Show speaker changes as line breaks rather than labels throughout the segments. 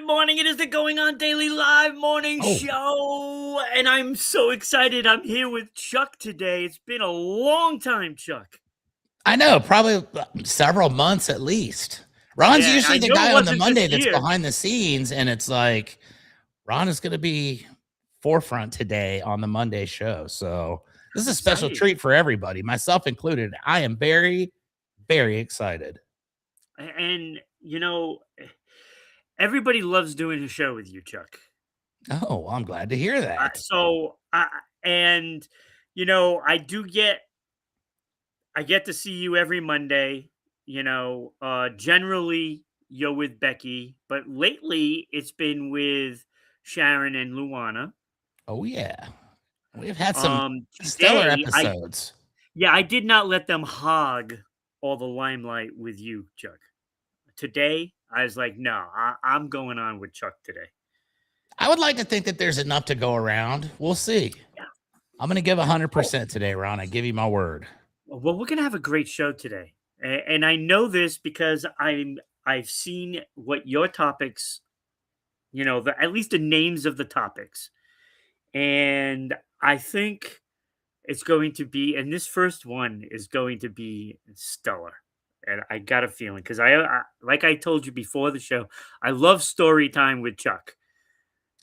Good morning. It is the Going On Daily Live morning show. And I'm so excited. I'm here with Chuck today. It's been a long time, Chuck.
I know, probably several months at least. Ron's usually the guy on the Monday that's behind the scenes, and it's like Ron is going to be forefront today on the Monday show. So this is a special treat for everybody, myself included. I am very, very excited.
And, you know, everybody loves doing a show with you, Chuck.
Oh, well, I'm glad to hear that.
And, you know, I get to see you every Monday. You know, generally you're with Becky, but lately it's been with Sharon and Luana.
Oh, yeah. We've had some stellar episodes.
I did not let them hog all the limelight with you, Chuck. Today, I was like, no, I'm going on with Chuck today.
I would like to think that there's enough to go around. We'll see. Yeah. I'm going to give 100% today, Ron. I give you my word.
Well, we're going to have a great show today. And I know this because I've seen what your topics, you know, at least the names of the topics. And I think it's going to be, and this first one is going to be stellar. And I got a feeling, because I like I told you before the show, I love story time with Chuck.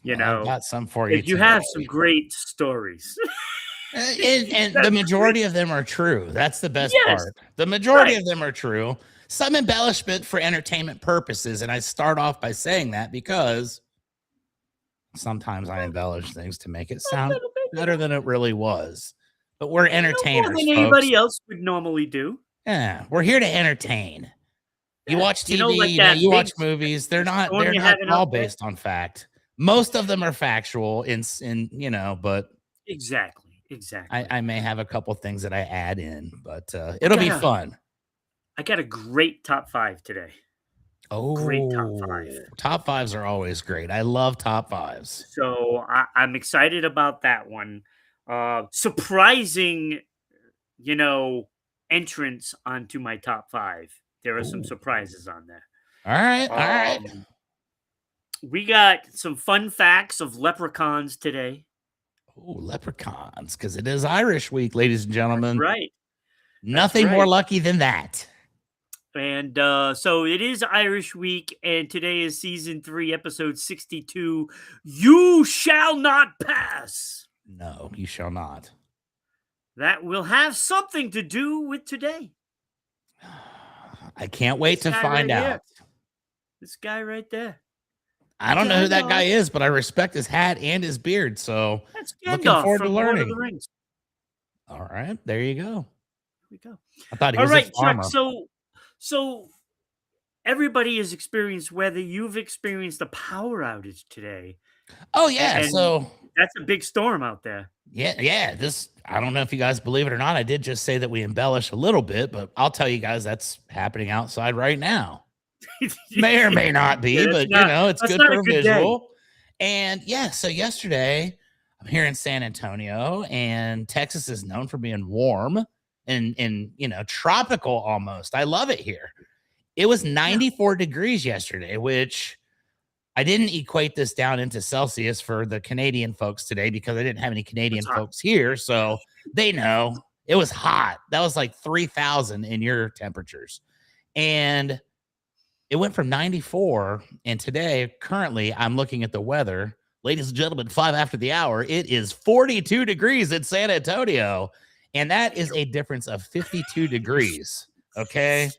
You know,
I've got some for you.
You have some great stories.
And the majority of them are true. That's the best part. The majority of them are true. Some embellishment for entertainment purposes. And I start off by saying that because sometimes I embellish things to make it sound better than it really was. But we're entertainers,
more than anybody else would normally do.
Yeah, we're here to entertain. You watch TV, you watch movies. They're not all based on fact. Most of them are factual in but
exactly.
I may have a couple things that I add in, but it'll be fun.
I got a great top 5 today.
Oh, great top 5. Top 5s are always great. I love top 5s.
So I'm excited about that one. Surprising, entrance onto my top 5. There are some surprises on there.
All right.
We got some fun facts of leprechauns today.
Oh, leprechauns, because it is Irish week, ladies and gentlemen.
That's right.
Nothing more lucky than that.
And so it is Irish week, and today is season 3, episode 62. You shall not pass.
No, you shall not.
That will have something to do with today.
I can't wait to find out.
This guy right there.
I don't know who that guy is, but I respect his hat and his beard. So
that's
looking forward to learning. Lord of the Rings. All right, there you go.
Here we go.
I thought he was a farmer.
Chuck, so everybody has experienced whether you've experienced a power outage today.
Oh yeah, so
that's a big storm out there.
Yeah. I don't know if you guys believe it or not. I did just say that we embellish a little bit, but I'll tell you guys that's happening outside right now. May or may not be, but it's good for a visual. And so yesterday I'm here in San Antonio, and Texas is known for being warm and tropical almost. I love it here. It was 94 degrees yesterday, which I didn't equate this down into Celsius for the Canadian folks today because I didn't have any Canadian folks here. So they know it was hot. That was like 3,000 in your temperatures. And it went from 94. And today, currently, I'm looking at the weather. Ladies and gentlemen, 5 after the hour, it is 42 degrees in San Antonio. And that is a difference of 52 degrees. Okay.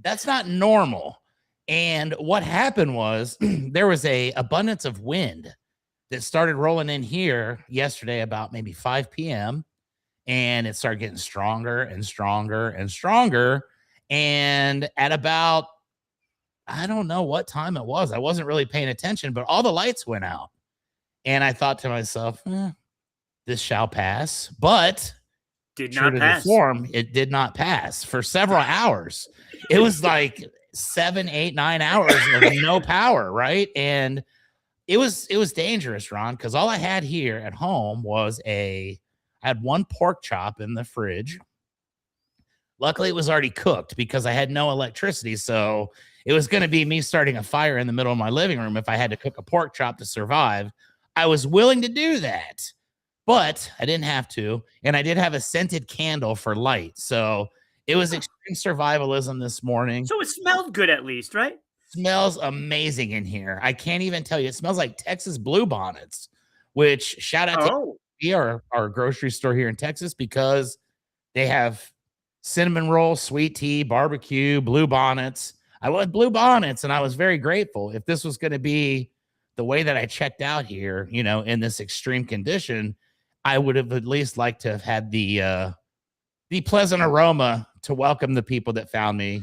That's not normal. And what happened was there was a abundance of wind that started rolling in here yesterday about maybe 5 p.m. And it started getting stronger and stronger and stronger. And at about, I don't know what time it was. I wasn't really paying attention, but all the lights went out. And I thought to myself, this shall pass. But
did not pass.
It did not pass for several hours. It was like 7, 8, 9 hours of no power, right? And it was dangerous, Ron, because all I had here at home was I had one pork chop in the fridge. Luckily, it was already cooked because I had no electricity, so it was going to be me starting a fire in the middle of my living room if I had to cook a pork chop to survive. I was willing to do that, but I didn't have to. And I did have a scented candle for light. So it was extreme survivalism this morning.
So it smelled good at least, right?
Smells amazing in here. I can't even tell you. It smells like Texas bluebonnets, which shout out to our grocery store here in Texas, because they have cinnamon roll, sweet tea, barbecue, bluebonnets. I want bluebonnets, and I was very grateful. If this was going to be the way that I checked out here, in this extreme condition, I would have at least liked to have had the pleasant aroma to welcome the people that found me.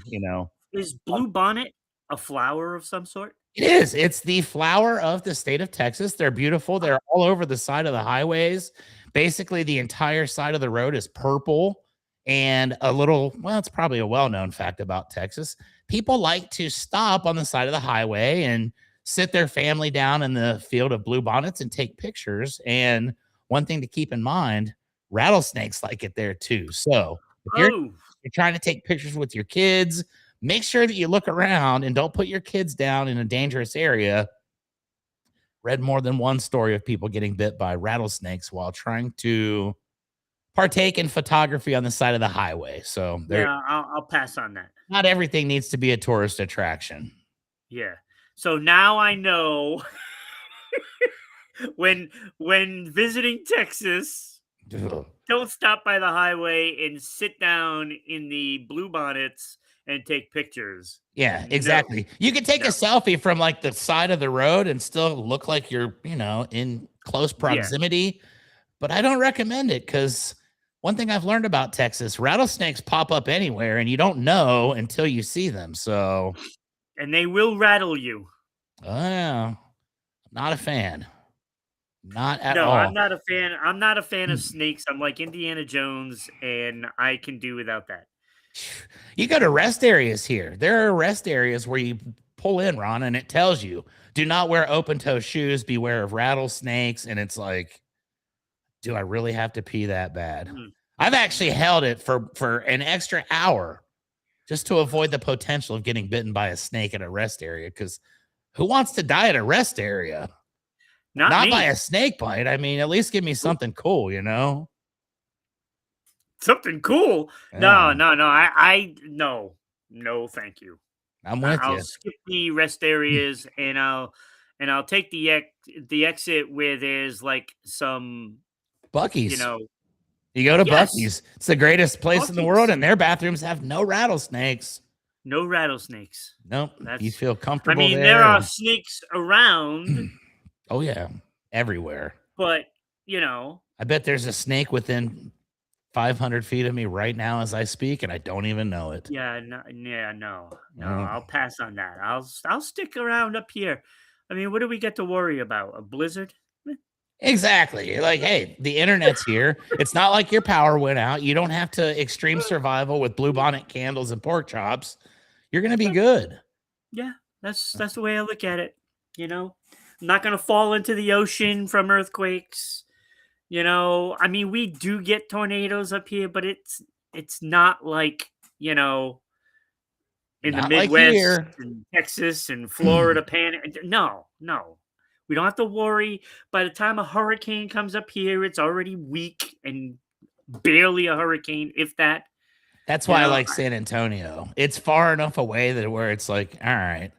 Is bluebonnet a flower of some sort?
It is. It's the flower of the state of Texas. They're beautiful. They're all over the side of the highways. Basically, the entire side of the road is purple. And it's probably a well-known fact about Texas. People like to stop on the side of the highway and sit their family down in the field of bluebonnets and take pictures. And one thing to keep in mind, rattlesnakes like it there too. So if you're trying to take pictures with your kids, make sure that you look around and don't put your kids down in a dangerous area. Read more than one story of people getting bit by rattlesnakes while trying to partake in photography on the side of the highway. So
I'll pass on that.
Not everything needs to be a tourist attraction.
Yeah. So now I know when visiting Texas, don't stop by the highway and sit down in the bluebonnets and take pictures.
Yeah, exactly. You can take a selfie from like the side of the road and still look like you're, in close proximity, but I don't recommend it, because one thing I've learned about Texas, rattlesnakes pop up anywhere and you don't know until you see them. So,
and they will rattle you.
Oh, yeah. Not a fan. Not at all.
No, I'm not a fan. I'm not a fan of snakes. I'm like Indiana Jones, and I can do without that.
You go to rest areas here. There are rest areas where you pull in, Ron, and it tells you, do not wear open-toe shoes, beware of rattlesnakes. And it's like, do I really have to pee that bad? I've actually held it for an extra hour just to avoid the potential of getting bitten by a snake at a rest area, because who wants to die at a rest area? Not by a snake bite. I mean, at least give me something cool,
Something cool? Yeah. No. No, thank you.
I'm with you.
I'll skip the rest areas and I'll take the exit where there's like some
Buc-ee's. You go to Buc-ee's. It's the greatest place in the world, and their bathrooms have no rattlesnakes.
No rattlesnakes.
Nope. You feel comfortable.
I mean, there are snakes around.
Oh, yeah. Everywhere.
But,
I bet there's a snake within 500 feet of me right now as I speak, and I don't even know it.
No. I'll pass on that. I'll stick around up here. I mean, what do we get to worry about? A blizzard?
Exactly. Like, hey, the internet's here. It's not like your power went out. You don't have to extreme survival with bluebonnet candles and pork chops. You're going to be good.
Yeah, that's the way I look at it. I'm not going to fall into the ocean from earthquakes. I mean, we do get tornadoes up here, but it's not like, in the Midwest and Texas and Florida. No. We don't have to worry. By the time a hurricane comes up here, it's already weak and barely a hurricane, if that.
That's why I like San Antonio. It's far enough away that where it's like, all right,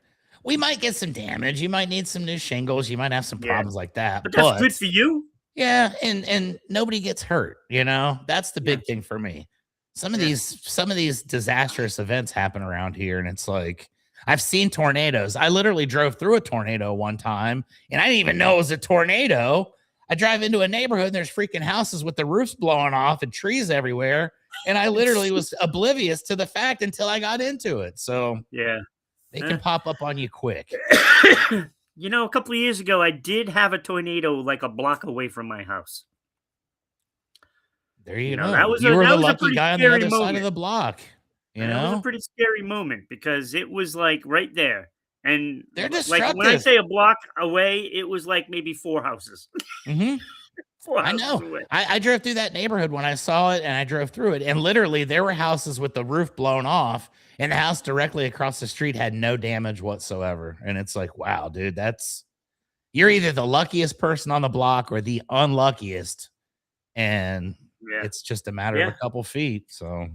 we might get some damage. You might need some new shingles. You might have some problems like that.
But that's good for you.
Yeah, and nobody gets hurt. That's the big thing for me. Some of these disastrous events happen around here, and it's like, I've seen tornadoes. I literally drove through a tornado one time, and I didn't even know it was a tornado. I drive into a neighborhood, and there's freaking houses with the roofs blowing off and trees everywhere, and I literally was oblivious to the fact until I got into it. So they can pop up on you quick.
A couple of years ago, I did have a tornado like a block away from my house.
There you go. You were the lucky guy on the other side of the block.
It was a pretty scary moment because it was like right there. And
they're destructive.
Like when I say a block away, it was like maybe 4 houses. 4
I
houses
know.
away.
I drove through that neighborhood when I saw it, and I drove through it, and literally there were houses with the roof blown off, and the house directly across the street had no damage whatsoever. And it's like, wow, dude, you're either the luckiest person on the block or the unluckiest, and it's just a matter of a couple feet. So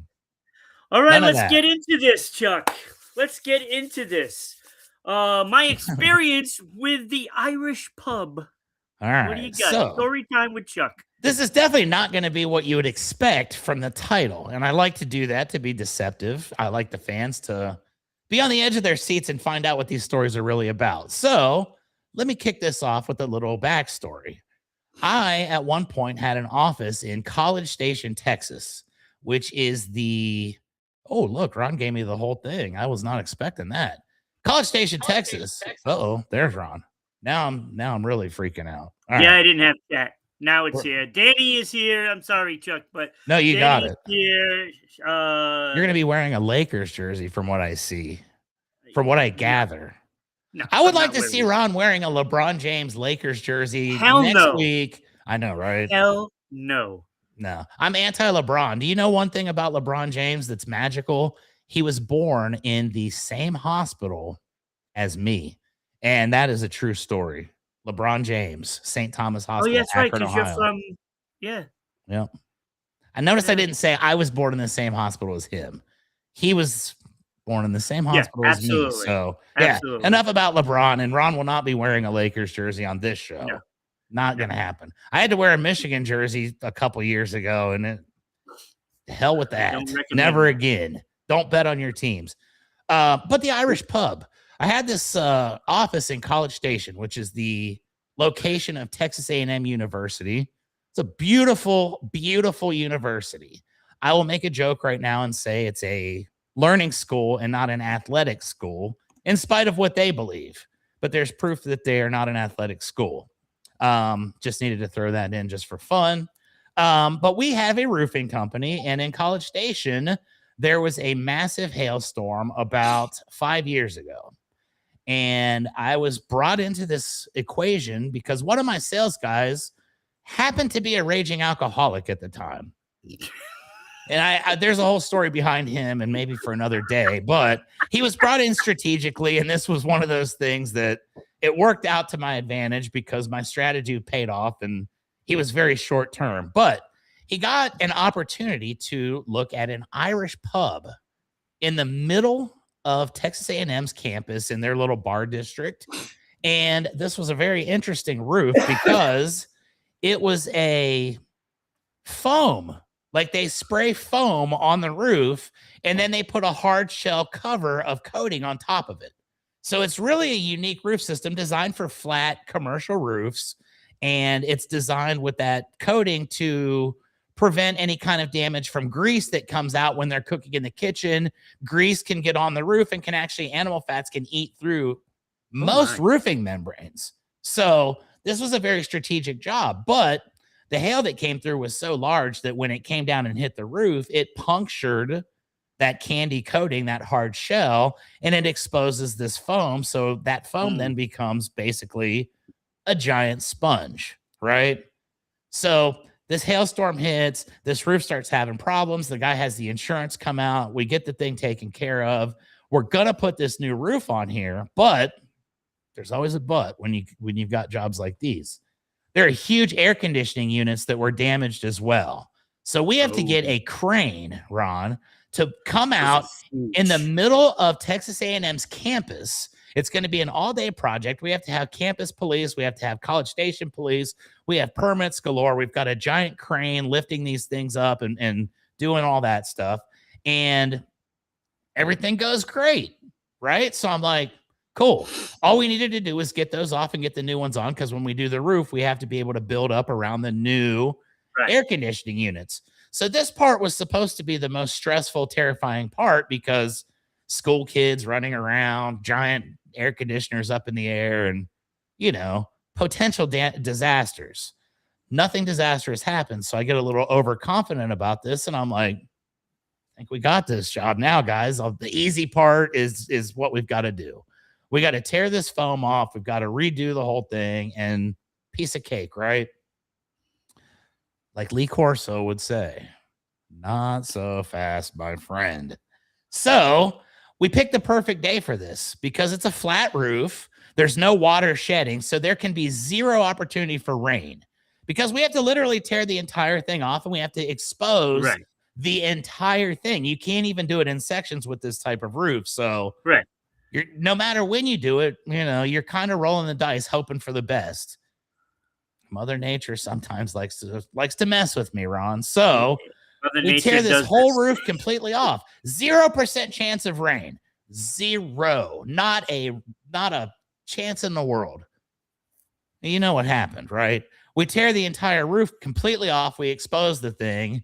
all right,
none of
let's
that.
get into this, Chuck. Let's get into this. My experience with the Irish pub.
All right.
What do you got?
So
Story time with Chuck.
this is definitely not going to be what you would expect from the title. And I like to do that to be deceptive. I like the fans to be on the edge of their seats and find out what these stories are really about. So let me kick this off with a little backstory. I, at one point, had an office in College Station, Texas, which is oh, look, Ron gave me the whole thing. I was not expecting that. College Station, Texas. Uh-oh, there's Ron. Now I'm really freaking out.
All right. I didn't have that. Now it's here. Danny is here. I'm sorry, Chuck, but
no, you got it.
Here.
You're going to be wearing a Lakers jersey from what I see, from what I gather. No, I would like to see Ron wearing a LeBron James Lakers jersey next week. I know, right?
Hell no.
No, I'm anti-LeBron. Do you know one thing about LeBron James that's magical? He was born in the same hospital as me, and that is a true story. LeBron James, St. Thomas Hospital.
Oh, yeah, that's right, because you're from,
Yep. I noticed I didn't say I was born in the same hospital as him. He was born in the same hospital as me. So, enough about LeBron, and Ron will not be wearing a Lakers jersey on this show. No. Not going to happen. I had to wear a Michigan jersey a couple years ago, and hell with that. Never again. Don't bet on your teams. But the Irish pub. I had this office in College Station, which is the location of Texas A&M University. It's a beautiful, beautiful university. I will make a joke right now and say it's a learning school and not an athletic school, in spite of what they believe. But there's proof that they are not an athletic school. Just needed to throw that in just for fun. But we have a roofing company, and in College Station, there was a massive hailstorm about 5 years ago. And I was brought into this equation because one of my sales guys happened to be a raging alcoholic at the time. And there's a whole story behind him, and maybe for another day, but he was brought in strategically. And this was one of those things that it worked out to my advantage because my strategy paid off, and he was very short term, but he got an opportunity to look at an Irish pub in the middle of Texas A&M's campus in their little bar district. And this was a very interesting roof because it was a foam. Like, they spray foam on the roof, and then they put a hard shell cover of coating on top of it. So it's really a unique roof system designed for flat commercial roofs. And it's designed with that coating to prevent any kind of damage from grease that comes out when they're cooking in the kitchen. Grease can get on the roof, and animal fats can eat through most roofing membranes. So this was a very strategic job, but the hail that came through was so large that when it came down and hit the roof, it punctured that candy coating, that hard shell, and it exposes this foam. So that foam then becomes basically a giant sponge, right? So this hailstorm hits, this roof starts having problems. The guy has the insurance come out. We get the thing taken care of. We're going to put this new roof on here, but there's always a but when you've got jobs like these. There are huge air conditioning units that were damaged as well. So we have to get a crane, Ron, to come out in the middle of Texas A&M's campus. It's going to be an all-day project. We have to have campus police. We have to have College Station police. We have permits galore. We've got a giant crane lifting these things up and doing all that stuff. And everything goes great, right? So I'm like, cool. All we needed to do was get those off and get the new ones on, because when we do the roof, we have to be able to build up around the new air conditioning units. So this part was supposed to be the most stressful, terrifying part, because school kids running around, giant air conditioners up in the air, and, potential disasters. Nothing disastrous happened. So I get a little overconfident about this, and I'm like, I think we got this job now, guys. The easy part is what we've got to do. We got to tear this foam off. We've got to redo the whole thing, and piece of cake, right? Like Lee Corso would say, not so fast, my friend. So we picked the perfect day for this because it's a flat roof. There's no water shedding, so there can be zero opportunity for rain because we have to literally tear the entire thing off and we have to expose the entire thing. You can't even do it in sections with this type of roof. So you're, no matter when you do it, you're kind of rolling the dice, hoping for the best. Mother Nature sometimes likes to mess with me, Ron. So we tear this whole roof completely off. 0% chance of rain. Zero. Not a chance in the world. You know what happened, right? We tear the entire roof completely off. We expose the thing.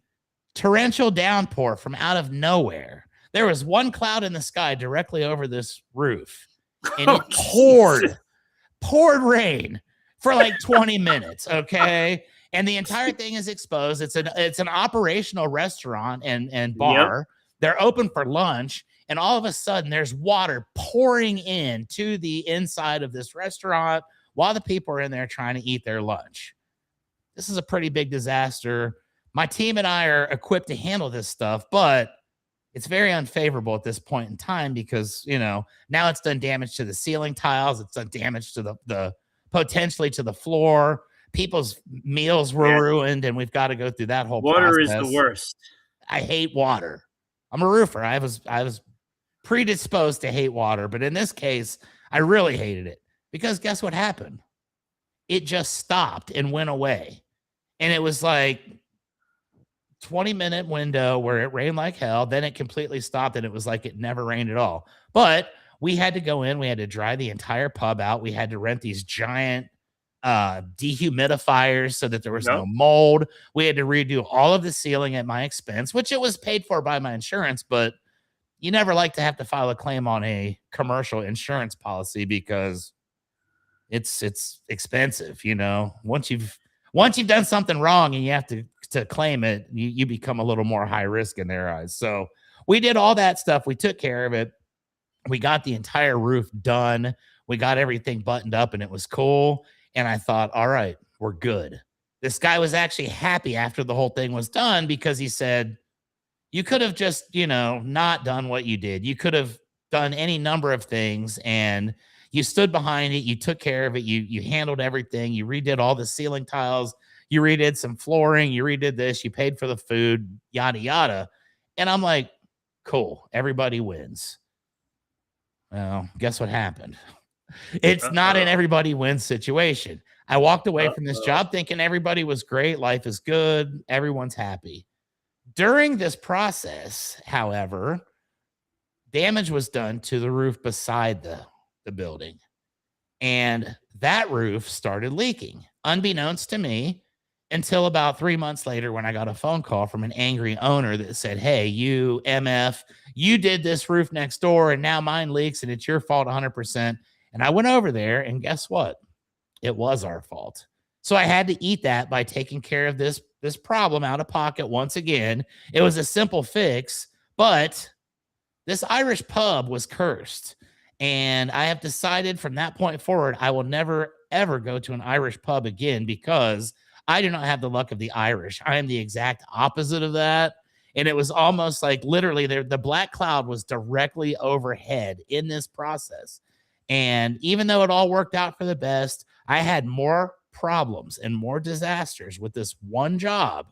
Torrential downpour from out of nowhere. There was one cloud in the sky directly over this roof, and it poured rain for like 20 minutes, okay? And the entire thing is exposed. It's an operational restaurant and bar. They're open for lunch, and all of a sudden there's water pouring in to the inside of this restaurant while the people are in there trying to eat their lunch. This is a pretty big disaster. My team and I are equipped to handle this stuff, but it's very unfavorable at this point in time because, now it's done damage to the ceiling tiles. It's done damage to the potentially to the floor. People's meals were ruined, and we've got to go through that whole process.
Water is the worst.
I hate water. I'm a roofer. I was predisposed to hate water, but in this case, I really hated it because guess what happened? It just stopped and went away. And it was like 20-minute window where it rained like hell. Then it completely stopped, and it was like it never rained at all. But we had to go in. We had to dry the entire pub out. We had to rent these giant dehumidifiers so that there was no mold. We had to redo all of the ceiling at my expense, which it was paid for by my insurance, but you never like to have to file a claim on a commercial insurance policy because it's expensive. Once you've done something wrong and you have to claim it, you become a little more high risk in their eyes. So we did all that stuff. We took care of it. We got the entire roof done. We got everything buttoned up, and it was cool. And I thought, all right, we're good. This guy was actually happy after the whole thing was done because he said, you could have just, not done what you did. You could have done any number of things, and you stood behind it. You took care of it. You handled everything. You redid all the ceiling tiles. You redid some flooring. You redid this. You paid for the food, yada, yada. And I'm like, cool. Everybody wins. Well, guess what happened? It's not an everybody wins situation. I walked away from this job thinking everybody was great. Life is good. Everyone's happy. During this process, however, damage was done to the roof beside the building. And that roof started leaking, unbeknownst to me, until about 3 months later when I got a phone call from an angry owner that said, hey, you MF, you did this roof next door and now mine leaks and it's your fault 100%. And I went over there and guess what? It was our fault. So I had to eat that by taking care of this problem out of pocket once again. It was a simple fix, but this Irish pub was cursed. And I have decided from that point forward, I will never, ever go to an Irish pub again because I do not have the luck of the Irish. I am the exact opposite of that. And it was almost like literally the black cloud was directly overhead in this process. And even though it all worked out for the best, I had more problems and more disasters with this one job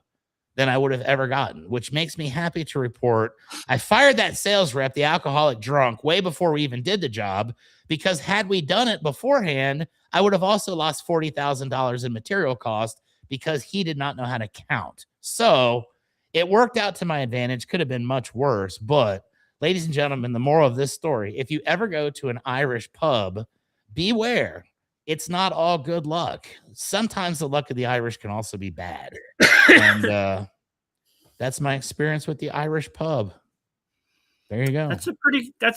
than I would have ever gotten, which makes me happy to report I fired that sales rep, the alcoholic drunk, way before we even did the job, because had we done it beforehand, I would have also lost $40,000 in material cost because he did not know how to count. So it worked out to my advantage. Could have been much worse, but ladies and gentlemen, the moral of this story, if you ever go to an Irish pub, beware. It's not all good luck. Sometimes the luck of the Irish can also be bad. And that's my experience with the Irish pub. There you go.
That's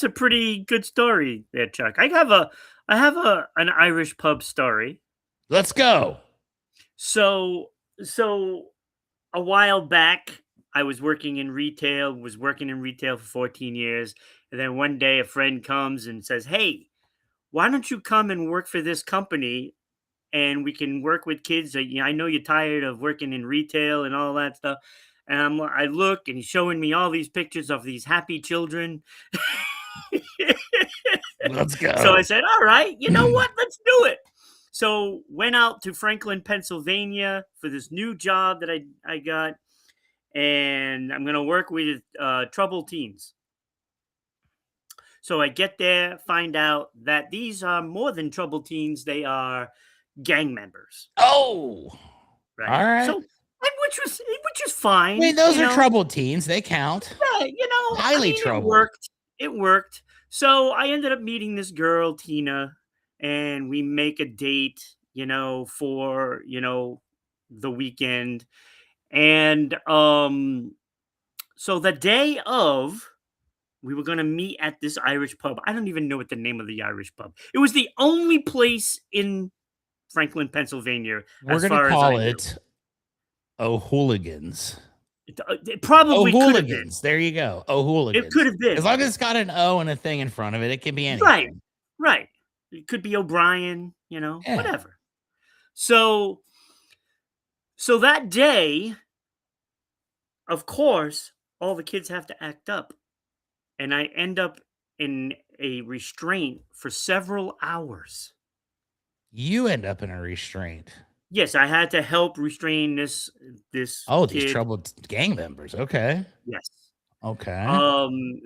a pretty good story there, Chuck. I have an Irish pub story.
Let's go.
So a while back, I was working in retail for 14 years. And then one day a friend comes and says, hey, why don't you come and work for this company and we can work with kids. I know you're tired of working in retail and all that stuff. And I look, and he's showing me all these pictures of these happy children.
Let's
So I
go.
said, all right, you know what? Let's do it. So went out to Franklin, Pennsylvania for this new job that I got. And I'm going to work with troubled teens. So I get there, find out that these are more than troubled teens. They are gang members,
Oh, all
right?
right.
So, which is
I mean,
fine,
those are troubled teens. They count.
Yeah,
Highly
it
troubled.
worked. It worked. So I ended up meeting this girl, Tina, and we make a date, for the weekend. And so the day of, we were going to meet at this Irish pub. I don't even know what the name of the Irish pub. It was the only place in Franklin, Pennsylvania,
We're
as
going to
far as I
call
knew.
it O'Hooligans.
It probably could have been.
O'Hooligans. There you go. O'Hooligans.
It could have been.
As long as it's got an O and a thing in front of it, it can be anything.
Right. It could be O'Brien,
Yeah.
whatever. So that day, of course, all the kids have to act up. And I end up in a restraint for several hours.
You end up in a restraint.
Yes, I had to help restrain this
Oh,
kid.
these troubled gang members. Okay.
Yes.
Okay.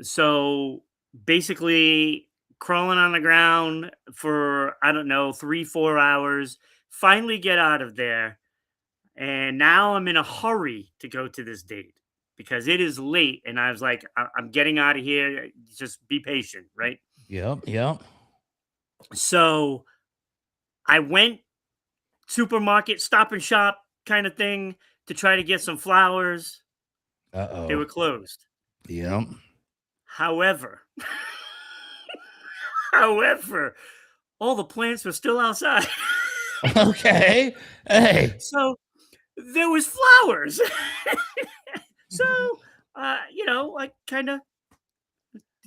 So basically crawling on the ground for, I don't know, 3-4 hours, finally get out of there. And now I'm in a hurry to go to this date because it is late. And I was like, I'm getting out of here. Just be patient, right?
Yep.
So I went supermarket, Stop and Shop kind of thing to try to get some flowers.
Uh-oh.
They were closed.
Yep.
However, all the plants were still outside.
Okay. Hey.
So there was flowers. So, I kind of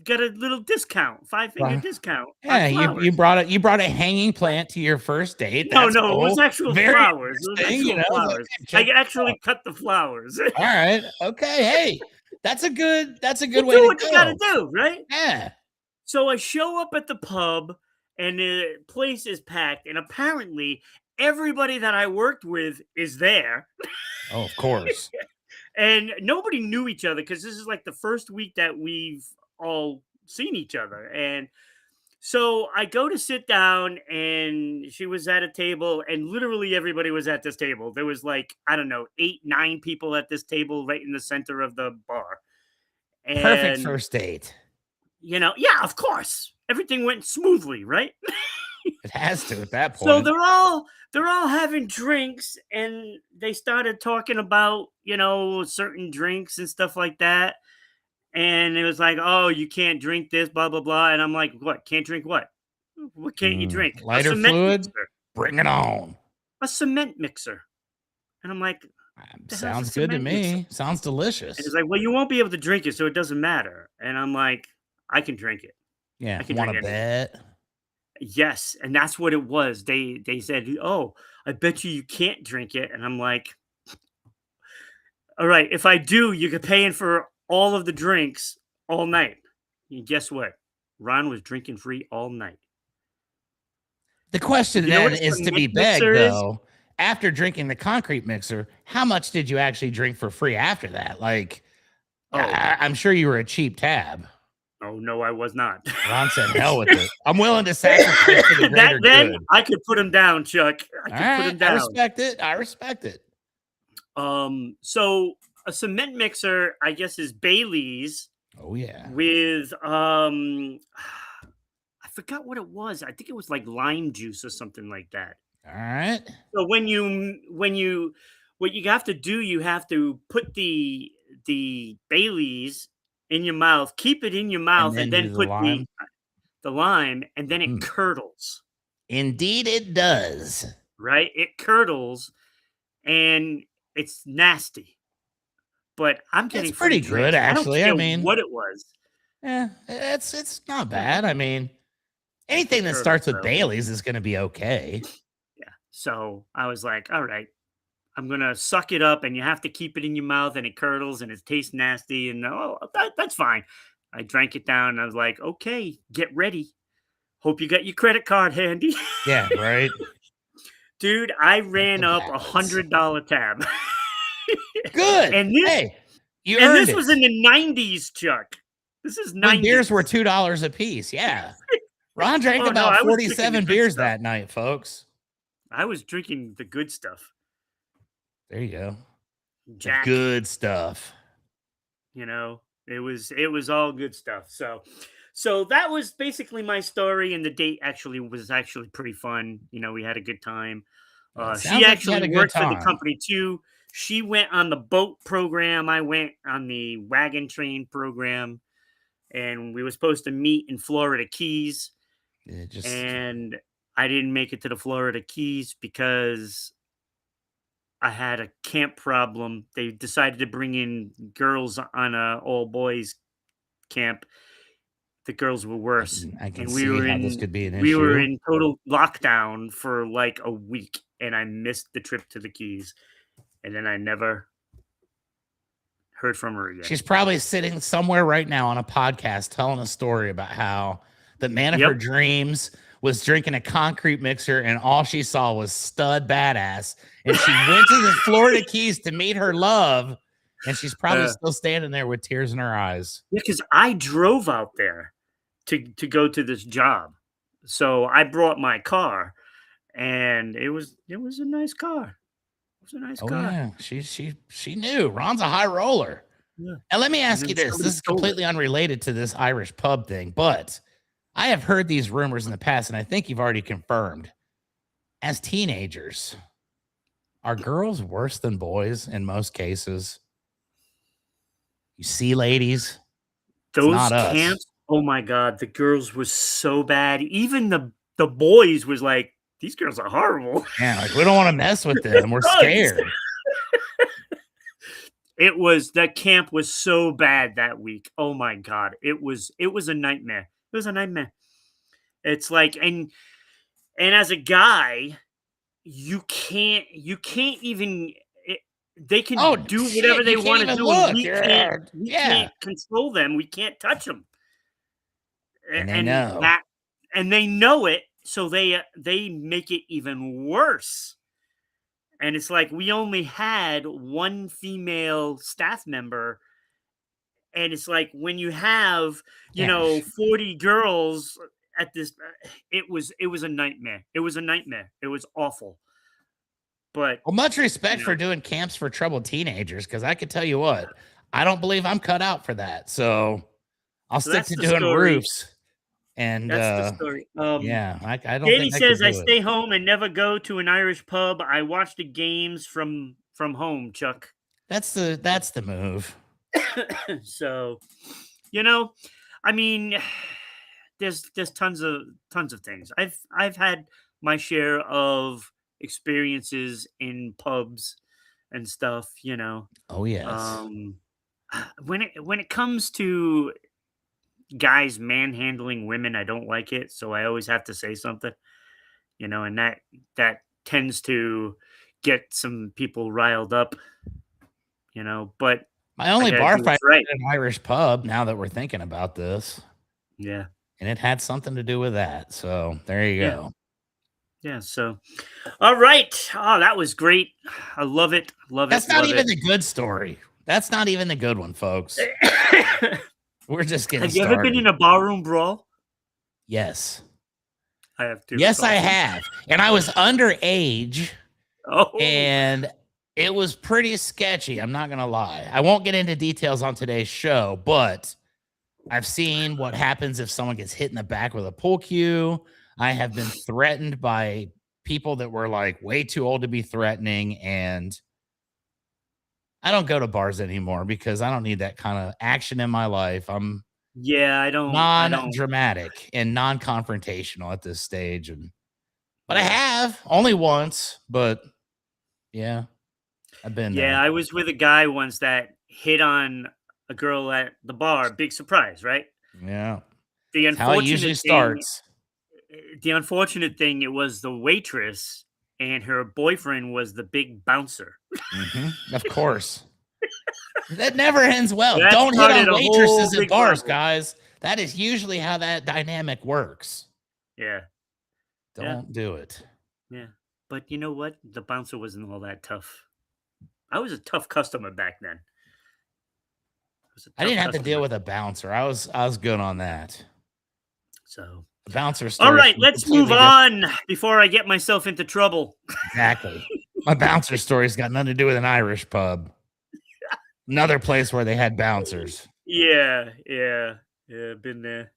got a little discount, 5-finger discount.
Yeah, you brought a hanging plant to your first date. That's
No,
cool.
it was actual flowers. It was actual flowers. I actually cut the flowers.
All right. Okay. Hey, that's a good
You
way
do
to
what
go.
you gotta do, right?
Yeah.
So I show up at the pub, and the place is packed, and apparently everybody that I worked with is there.
Oh, of course.
And nobody knew each other because this is like the first week that we've all seen each other. And so I go to sit down, and she was at a table, and literally everybody was at this table. There was like, I don't know, 8-9 people at this table right in the center of the bar. And,
perfect first date.
Yeah, of course. Everything went smoothly, right?
It has to at that point.
So they're all having drinks, and they started talking about, certain drinks and stuff like that. And it was like, oh, you can't drink this, blah, blah, blah. And I'm like, what? Can't drink what? What can't you drink?
Lighter fluid? Mixer. Bring it on.
A cement mixer. And I'm like,
sounds good to me. Mixer? Sounds delicious.
And it's like, well, you won't be able to drink it, so it doesn't matter. And I'm like, I can drink it.
Yeah. I can want to bet?
Yes. And that's what it was. They said, oh, I bet you can't drink it. And I'm like, all right, if I do, you're paying for all of the drinks all night. And guess what? Ron was drinking free all night.
The question then is to be begged, though, after drinking the concrete mixer, how much did you actually drink for free after that? Like, I'm sure you were a cheap tab.
Oh, no, I was not.
Ron said, hell with it. I'm willing to sacrifice for the greater good.
I could put him down, Chuck. Put him down.
I respect it.
So a cement mixer, I guess, is Bailey's.
Oh, yeah.
With, I forgot what it was. I think it was like lime juice or something like that.
All right.
So what you have to do, you have to put the Bailey's in your mouth, keep it in your mouth, and then put the lime, and then it curdles.
Indeed it does.
Right? It curdles, and it's nasty. But I'm getting
pretty good, actually.
I mean, what it was.
Yeah, it's not bad. I mean, anything that starts with Bailey's is going to be okay.
Yeah. So I was like, all right, I'm gonna suck it up, and you have to keep it in your mouth, and it curdles, and it tastes nasty, and that's fine. I drank it down, and I was like, okay, get ready. Hope you got your credit card handy.
Yeah, right.
Dude, I
That's
ran
what
up
happens.
$100 tab.
Good.
and this
Hey, you
and
earned
this was in
it.
the 90s, Chuck. This is
When beers were
90s.
$2 a piece. Yeah. Ron drank
Oh no,
about
I was drinking the
47
good
beers
stuff.
that night, folks.
I was drinking the good stuff.
There you go. The
Jack,
good stuff.
it was all good stuff. So that was basically my story, and the date actually was actually pretty fun. We had a good time.
It
She
sounds like you had
actually
a good
worked for the
time.
company too. She went on the boat program. I went on the wagon train program, and we were supposed to meet in Florida Keys,
It just
and I didn't make it to the Florida Keys because I had a camp problem. They decided to bring in girls on a all boys camp. The girls were
I
worse,
can I can
and
see how this could be an
we were
issue.
in total lockdown for like a week, and I missed the trip to the Keys, and then I never heard from her again.
She's probably sitting somewhere right now on a podcast telling a story about how the man of her
Yep.
dreams was drinking a concrete mixer and all she saw was stud badass. And she went to the Florida Keys to meet her love. And she's probably still standing there with tears in her eyes.
Because I drove out there to go to this job, so I brought my car, and it was a nice car. It was a nice
Oh
car.
yeah, she knew. Ron's a high roller.
Yeah,
And let me
and
ask
then
you this.
somebody
This is
stole it.
completely unrelated to this Irish pub thing, but I have heard these rumors in the past, and I think you've already confirmed. As teenagers, are girls worse than boys in most cases? You see, ladies, it's
Those
not us.
camps, oh my god, the girls was so bad. Even the boys was like, "These girls are horrible."
Yeah, like we don't want to mess with them. We're
Thugs.
scared.
That camp was so bad that week. Oh my god. It was a nightmare. It was a nightmare. It's like, and as a guy, you can't even they
Oh
can do whatever
shit, you
they
can't
want to
even
do, and
look.
we can't
Yeah.
control them. We can't touch them.
And they
And
know.
that and they know it, so they make it even worse. And it's like we only had one female staff member, and it's like when you have
Yeah.
40 girls at this, it was a nightmare. It was a nightmare. It was awful. But
Well, much
you
respect for
know,
doing camps for troubled teenagers, because I could tell you what, I don't believe I'm cut out for that. So I'll
so
stick
that's
to
the
doing
story.
roofs. And
That's the story.
yeah, I don't
Danny
think I could
says I
do it.
stay home and never go to an Irish pub. I watch the games from home, Chuck.
That's the move.
So, you know, I mean, there's tons of things. I've had my share of experiences in pubs and stuff.
Oh yes.
Um, when it comes to guys manhandling women, I don't like it, so I always have to say something, and that tends to get some people riled up, but
My
I
only
gotta
bar
do
fight
what's right.
was at an Irish pub, now that we're thinking about this,
Yeah.
and it had something to do with that. So there you
Yeah.
go.
Yeah. So, all right. Oh, that was great. I love it. Love it.
That's not
Love
even
it.
the good story. That's not even the good one, folks. We're just getting
Have you ever been
started.
in a barroom brawl?
Yes.
I have too. It's
Yes, I
awesome.
have. And I was underage
Oh,
and it was pretty sketchy. I'm not going to lie. I won't get into details on today's show, but I've seen what happens if someone gets hit in the back with a pool cue. I have been threatened by people that were like way too old to be threatening. And I don't go to bars anymore because I don't need that kind of action in my life. I'm
yeah. I don't. I don't.
non-dramatic and non-confrontational at this stage. But I
Yeah.
have only once, but yeah, I've been
Yeah.
there.
I was with a guy once that hit on a girl at the bar. Big surprise, right?
Yeah.
The
It's how it
unfortunate
usually
thing
starts.
the unfortunate thing, it was the waitress, and her boyfriend was the big bouncer.
Of course. That never ends well.
That
Don't hit
started
on
a whole
waitresses at
big
bars,
problem.
guys. That is usually how that dynamic works.
Yeah.
Don't do it.
Yeah. But you know what? The bouncer wasn't all that tough. I was a tough customer back then. I was a
I
tough
didn't have to deal
customer.
with a bouncer. I was good on that.
So,
The bouncer
all
story is
right, let's move
completely different.
on before I get myself into trouble.
Exactly. My bouncer story's got nothing to do with an Irish pub. Another place where they had bouncers.
Yeah, been there.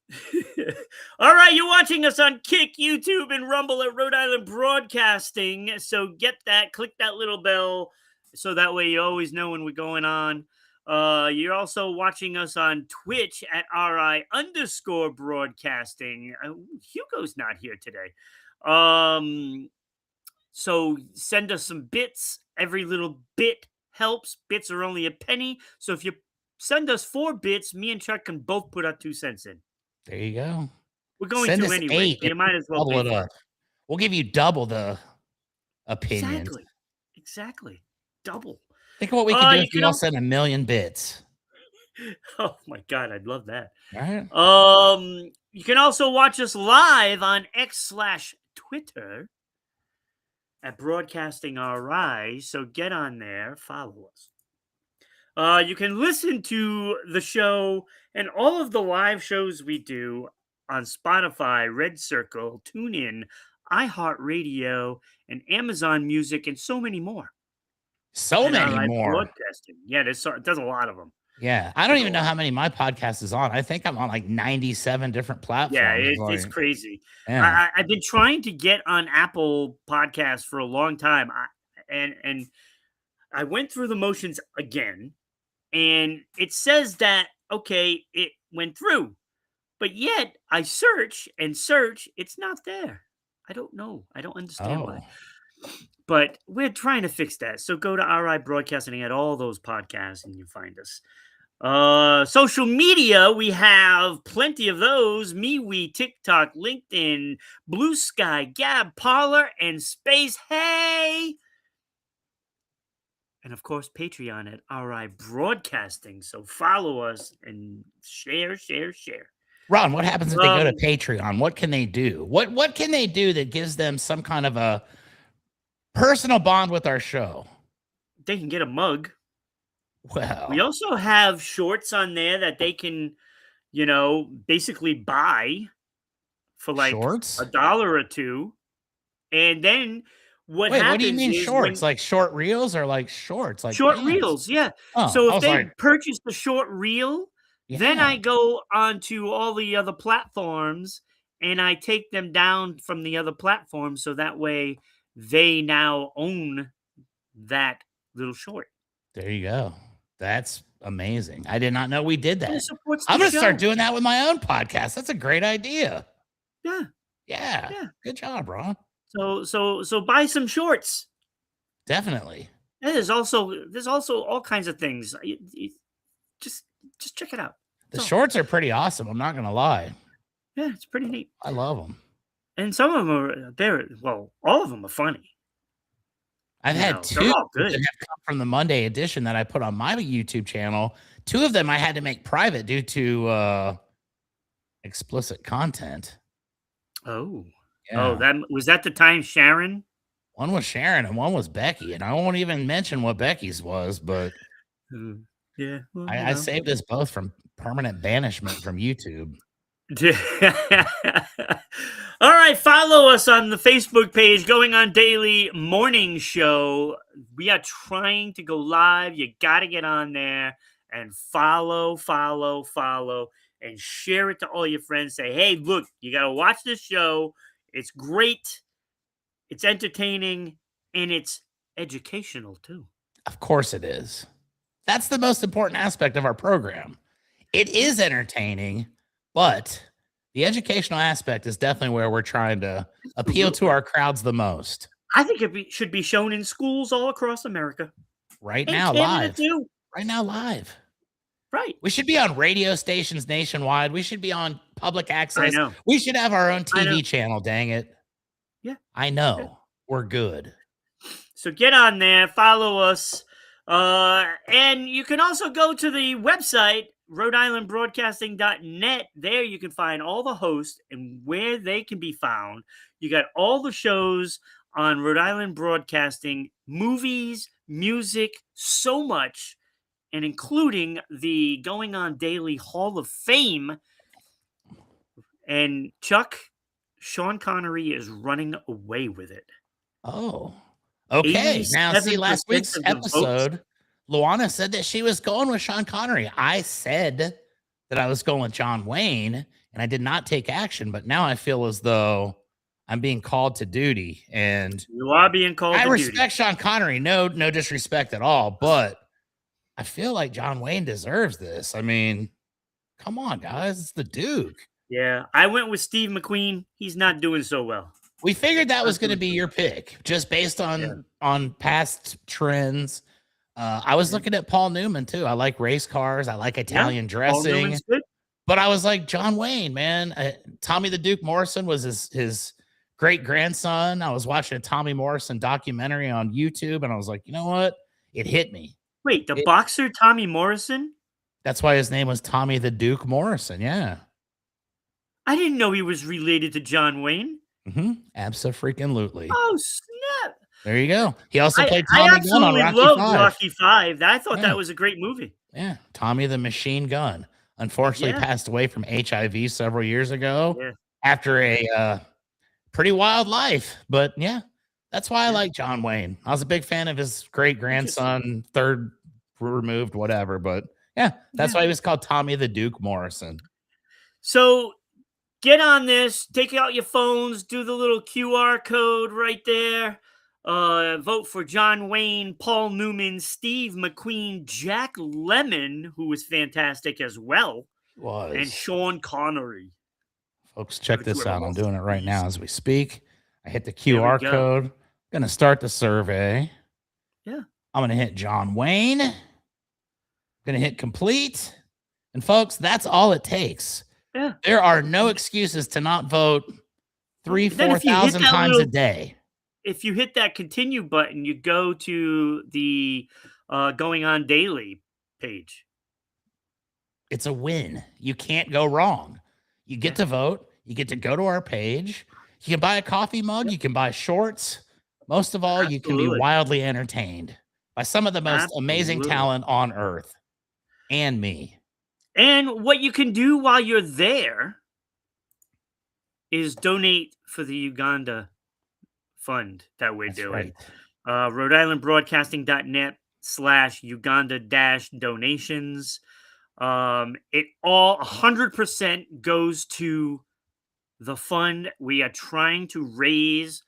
All right, you're watching us on Kick, YouTube, and Rumble at Rhode Island Broadcasting. So get that, click that little bell, so that way you always know when we're going on. You're also watching us on Twitch at RI_broadcasting. Hugo's not here today. So send us some bits. Every little bit helps. Bits are only a penny. So if you send us 4 bits, me and Chuck can both put our 2 cents in.
There you go.
We're going
Send
to
us
anyway,
8
so
and
you might as well
double
pay
it
for
up.
it.
We'll give you double the opinions.
Exactly. Double.
Think of what we could do
You
if
can
you all sent 1,000,000 bits.
Oh my god, I'd love that.
All right.
You can also watch us live on X/Twitter at Broadcasting RI. So get on there, follow us. You can listen to the show and all of the live shows we do on Spotify, Red Circle, TuneIn, iHeartRadio, and Amazon Music, and so many more.
So many
RI
more.
Broadcasting. Yeah, there's a lot of them.
Yeah. I don't even know how many my podcast is on. I think I'm on like 97 different platforms.
Yeah, it's
like,
crazy.
yeah.
I've been trying to get on Apple Podcasts for a long time. And I went through the motions again, and it says that, okay, it went through. But yet I search and search, it's not there. I don't know. I don't understand why. But we're trying to fix that. So go to RI Broadcasting at all those podcasts and you find us. Social media, we have plenty of those. MeWe, TikTok, LinkedIn, Blue Sky, Gab, Parlor, and Space. Hey! And of course, Patreon at RI Broadcasting. So follow us and share.
Ron, what happens if they go to Patreon? What can they do? What can they do that gives them some kind of a personal bond with our show?
They can get a mug.
Well,
we also have shorts on there that they can, basically buy for like
shorts?
$1 or $2. And then
what do you mean shorts? Like short reels or like shorts? Like
short
pants?
reels, yeah.
Oh,
so if they purchase the short reel, then I go onto all the other platforms and I take them down from the other platforms, so that way they now own that little short.
There you go. That's amazing. I did not know we did that.
I'm
going to start doing that with my own podcast. That's a great idea.
Yeah.
Good job, Ron.
So buy some shorts.
Definitely.
And there's also all kinds of things. Just check it out.
The shorts are pretty awesome. I'm not going to lie.
Yeah, it's pretty neat.
I love them.
And some of them are all of them are funny.
I've had 2 that have come from the Monday edition that I put on my YouTube channel. 2 of them I had to make private due to explicit content.
Oh. Yeah. Oh, that the time Sharon?
One was Sharon and one was Becky. And I won't even mention what Becky's was, but
yeah. Well,
I saved us both from permanent banishment from YouTube.
All right, follow us on the Facebook page, Going On Daily Morning Show. We are trying to go live. You got to get on there and follow, and share it to all your friends. Say, hey, look, you got to watch this show. It's great. It's entertaining, and it's educational, too.
Of course it is. That's the most important aspect of our program. It is entertaining, but the educational aspect is definitely where we're trying to appeal to our crowds the most.
I think it should be shown in schools all across America.
Right now, live. Right now, live.
Right.
We should be on radio stations nationwide. We should be on public access.
I know.
We should have our own TV channel, dang it.
Yeah.
I know.
Yeah.
we're good.
So get on there, follow us, and you can also go to the website RhodeIslandBroadcasting.net. There you can find all the hosts and where they can be found. You got all the shows on Rhode Island Broadcasting, movies, music, so much, and including the Going On Daily Hall of Fame. And Chuck, Sean Connery is running away with it.
Oh, okay. Now, see,
87%
last week's
of the votes.
episode, Luana said that she was going with Sean Connery. I said that I was going with John Wayne, and I did not take action. But now I feel as though I'm being called to duty, and
You are being called
I
to
respect
duty.
Sean Connery. No disrespect at all, but I feel like John Wayne deserves this. I mean, come on, guys, it's the Duke.
Yeah, I went with Steve McQueen. He's not doing so well.
We figured that was going to be your pick, just based on past trends. I was looking at Paul Newman too. I like race cars. I like Italian dressing. But I was like, John Wayne, man. Tommy the Duke Morrison was his great grandson. I was watching a Tommy Morrison documentary on YouTube, and I was like, you know what? It hit me.
Wait, the boxer Tommy Morrison?
That's why his name was Tommy the Duke Morrison. Yeah.
I didn't know he was related to John Wayne.
Abso-freaking-lutely.
Oh, snap.
There you go. He also played
I
Tommy Gunn on
absolutely
Rocky
loved
V.
Rocky V. I thought that was a great movie.
Yeah, Tommy the Machine Gun. Unfortunately, passed away from HIV several years ago after a pretty wild life. But yeah, that's why I like John Wayne. I was a big fan of his great grandson, third removed, whatever. But yeah, that's why he was called Tommy the Duke Morrison.
So get on this, take out your phones, do the little QR code right there. Vote for John Wayne, Paul Newman, Steve McQueen, Jack Lemmon, who was fantastic as well, and Sean Connery.
Folks, check this out. I'm doing it right now as we speak. I hit the QR code. I'm going to start the survey.
Yeah.
I'm going to hit John Wayne. I'm going to hit complete. And folks, that's all it takes.
Yeah.
There are no excuses to not vote 4,000 times a day.
If you hit that continue button, you go to the Going On Daily page.
It's a win. You can't go wrong. You get to vote. You get to go to our page. You can buy a coffee mug. You can buy shorts. Most of all, you can be wildly entertained by some of the most amazing talent on earth and me.
And what you can do while you're there is donate for the Uganda fund that we're doing. Right. RhodeIslandBroadcasting.net/Uganda-donations. It all 100% goes to the fund. We are trying to raise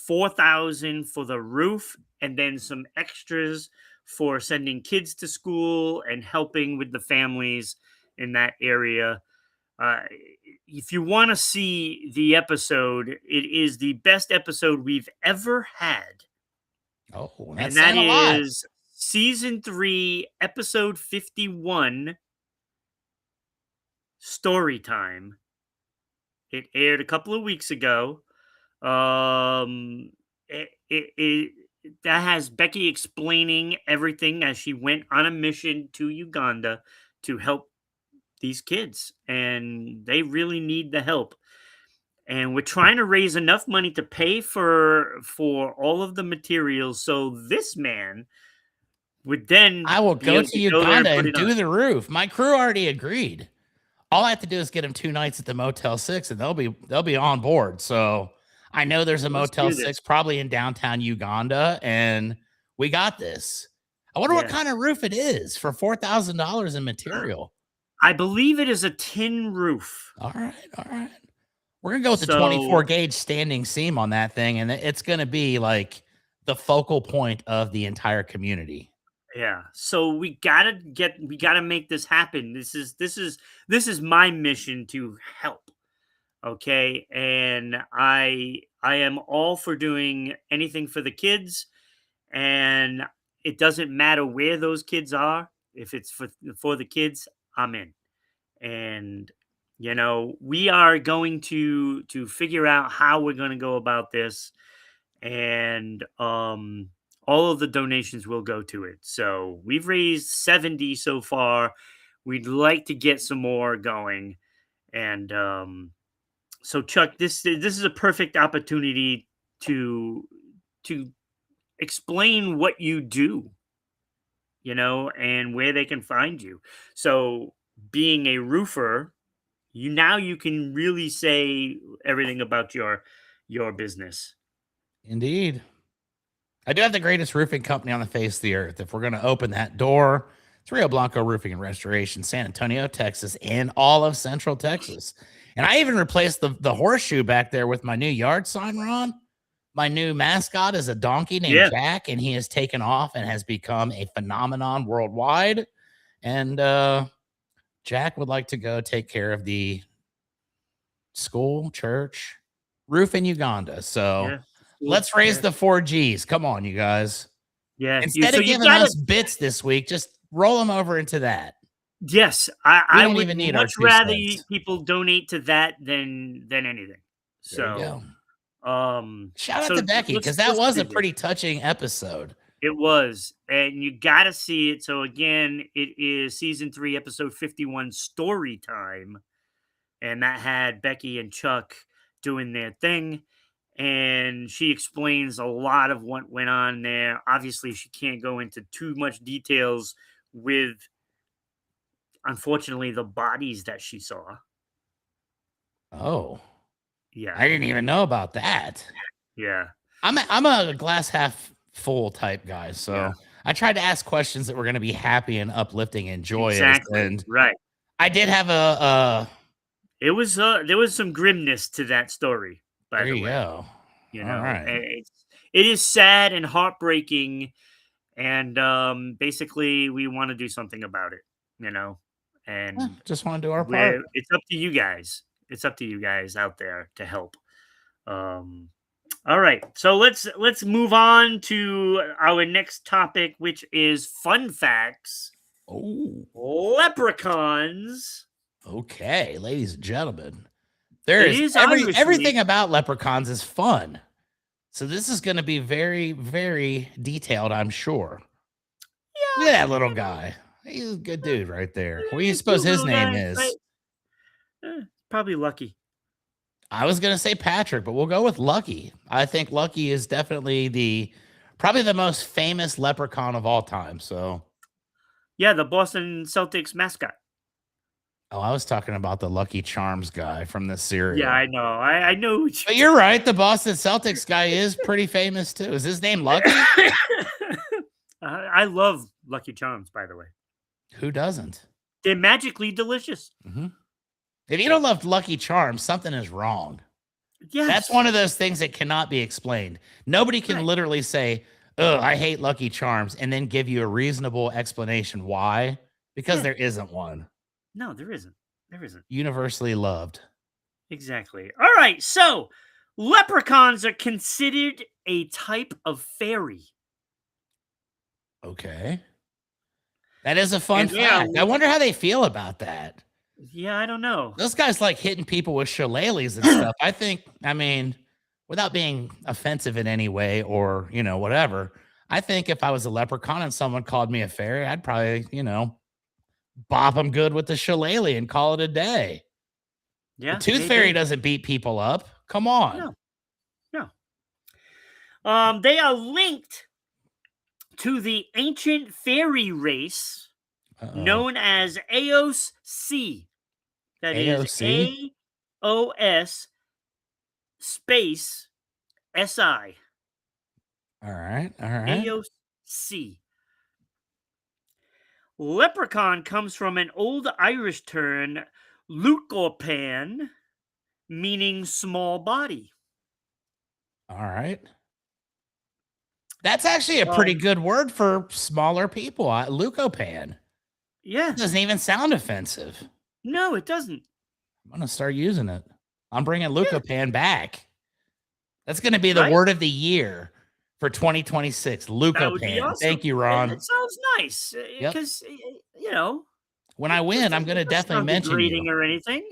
$4,000 for the roof and then some extras for sending kids to school and helping with the families in that area. If you want to see the episode, it is the best episode we've ever had.
Oh,
and that is season 3, episode 51, Story Time. It aired a couple of weeks ago. That has Becky explaining everything as she went on a mission to Uganda to help these kids, and they really need the help. And we're trying to raise enough money to pay for all of the materials, so this man would then
I will go to Uganda and do the roof. My crew already agreed. All I have to do is get them 2 nights at the Motel 6, and they'll be on board. So I know there's a Motel 6 probably in downtown Uganda, and we got this. I wonder what kind of roof it is for $4,000 in material.
I believe it is a tin roof.
All right. We're going to go with the 24 gauge standing seam on that thing, and it's going to be like the focal point of the entire community.
Yeah. So we gotta make this happen. This is my mission to help. Okay. And I am all for doing anything for the kids, and it doesn't matter where those kids are. If it's for the kids, I'm in. And we are going to figure out how we're going to go about this. and all of the donations will go to it. So we've raised 70 so far. We'd like to get some more going, and so Chuck, this is a perfect opportunity to to explain what you do, and where they can find you. So, being a roofer, you can really say everything about your business.
Indeed. I do have the greatest roofing company on the face of the earth. If we're going to open that door, it's Rio Blanco Roofing and Restoration, San Antonio, Texas, and all of Central Texas. And I even replaced the horseshoe back there with my new yard sign, Ron. My new mascot is a donkey named
Yeah,
Jack, and he has taken off and has become a phenomenon worldwide. And Jack would like to go take care of the school, church, roof in Uganda. So
yeah, cool.
let's raise
Yeah,
the 4Gs. Come on, you guys.
yeah. You
Instead
so
of
you
giving
gotta.
us bits this week, just roll them over into that.
Yes,
We
I
don't
would
even need our
much
two
rather
cents.
people donate to that than anything.
There you
So,
go.
um,
Shout out
so
to Becky because that
let's
was a
do this.
pretty touching episode.
It was, and you got to see it. So again, it is season 3, episode 51, story time, and that had Becky and Chuck doing their thing, and she explains a lot of what went on there. Obviously, she can't go into too much details with, unfortunately, the bodies that she saw.
Oh,
Yeah,
I didn't even know about that.
yeah,
I'm a glass half full type guy,
yeah.
so I tried to ask questions that were going to be happy and uplifting and joyous.
Exactly.
And
Right.
I did have a
It was there was some grimness to that story, by
there
the
you
way.
go. All right.
It is sad and heartbreaking, and basically we want to do something about it, and
Just want to do our part.
where it's up to you guys. It's up to you guys out there to help. Um, all right, so let's move on to our next topic, which is fun facts.
Oh,
Leprechauns.
okay, ladies and gentlemen. There
It
is
is Irish
everything
week.
about leprechauns is fun. So this is going to be very, very detailed, I'm sure. Look at that
Yeah,
little guy. He's a good dude right there. What do you
a
suppose
cute
his
little
name
guy, right?
is?
Probably Lucky.
I was going to say Patrick, but we'll go with Lucky. I think Lucky is definitely probably the most famous leprechaun of all time. So,
Yeah, the Boston Celtics mascot.
oh, I was talking about the Lucky Charms guy from the
Yeah,
cereal.
I know. I know what
But you're right. The Boston Celtics guy is pretty famous too. Is his name Lucky?
I love Lucky Charms, by the way.
Who doesn't?
They're magically delicious.
Mm-hmm. If you don't love Lucky Charms, something is wrong.
Yes.
That's one of those things that cannot be explained. Nobody can literally say, "Oh, I hate Lucky Charms," and then give you a reasonable explanation why, because there isn't one.
No, there isn't. There isn't.
Universally loved.
Exactly. All right. So, leprechauns are considered a type of fairy.
Okay. That is a fun
And they are,
fact. I wonder how they feel about that.
yeah, I don't know.
Those guys like hitting people with shillelaghs and stuff. I mean, without being offensive in any way or, whatever, I think if I was a leprechaun and someone called me a fairy, I'd probably, bop them good with the shillelagh and call it a day. The
Yeah.
tooth fairy doesn't beat people up. Come on.
No. No. They are linked to the ancient fairy race
Uh-oh.
known as Aos C. That is
AOC?
AOS space SI.
All right. All right.
Aos C. Leprechaun comes from an old Irish term, leucopan, meaning small body.
All right. That's actually a pretty good word for smaller people. Leucopan.
Yeah.
It doesn't even sound offensive.
No, it doesn't.
I'm going to start using it. I'm bringing leucopan back. That's going to be the word of the year for 2026. Leucopan.
That would be awesome.
Thank you, Ron.
It sounds nice because,
when I win, I'm going to definitely mention you.
Or anything.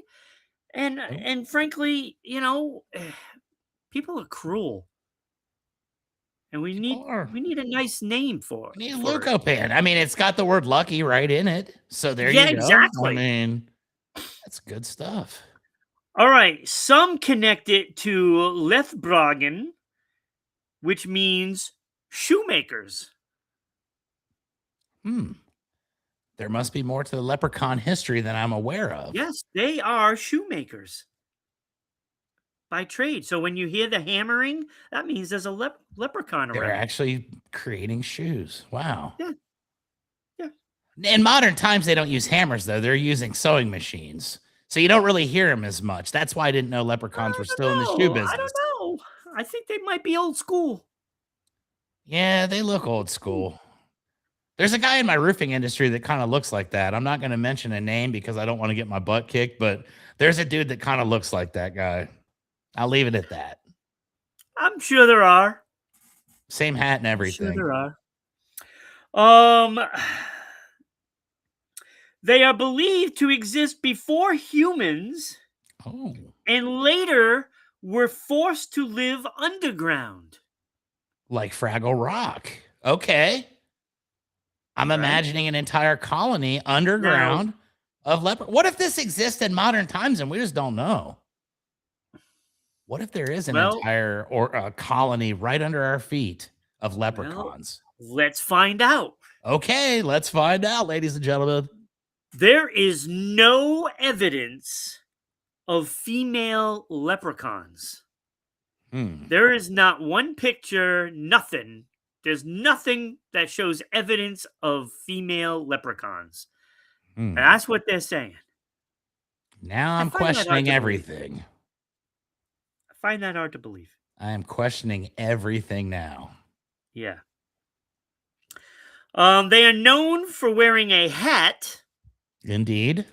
And frankly, people are cruel. and we
People
need
are.
we need a nice name for
We need a
it.
leukopan. I mean, it's got the word lucky right in it. So there
Yeah,
you go. I
exactly.
mean, that's good stuff.
All right, some connect it to Lethbrogen, which means shoemakers.
Hmm. There must be more to the leprechaun history than I'm aware of.
Yes, they are shoemakers by trade. So when you hear the hammering, that means there's a leprechaun
They're
around.
actually creating shoes. Wow.
Yeah, yeah.
In modern times, they don't use hammers, though. They're using sewing machines. So you don't really hear them as much. That's why I didn't know leprechauns were still in the shoe
I
business.
don't know. I think they might be old school.
Yeah, they look old school. There's a guy in my roofing industry that kind of looks like that. I'm not going to mention a name because I don't want to get my butt kicked, but there's a dude that kind of looks like that guy. I'll leave it at that.
I'm sure there are.
Same hat and everything.
Sure there are. They are believed to exist before humans
Oh,
and later were forced to live underground.
like Fraggle Rock. Okay. I'm imagining an entire colony underground of leper. What if this exists in modern times and we just don't know? What if there is an entire colony right under our feet of leprechauns?
Let's find out.
Okay, let's find out, ladies and gentlemen.
There is no evidence of female leprechauns. There is not one picture, nothing. There's nothing that shows evidence of female leprechauns. That's what they're saying.
Now I'm questioning everything.
I find that hard to believe.
I am questioning everything now.
Yeah. They are known for wearing a hat.
Indeed.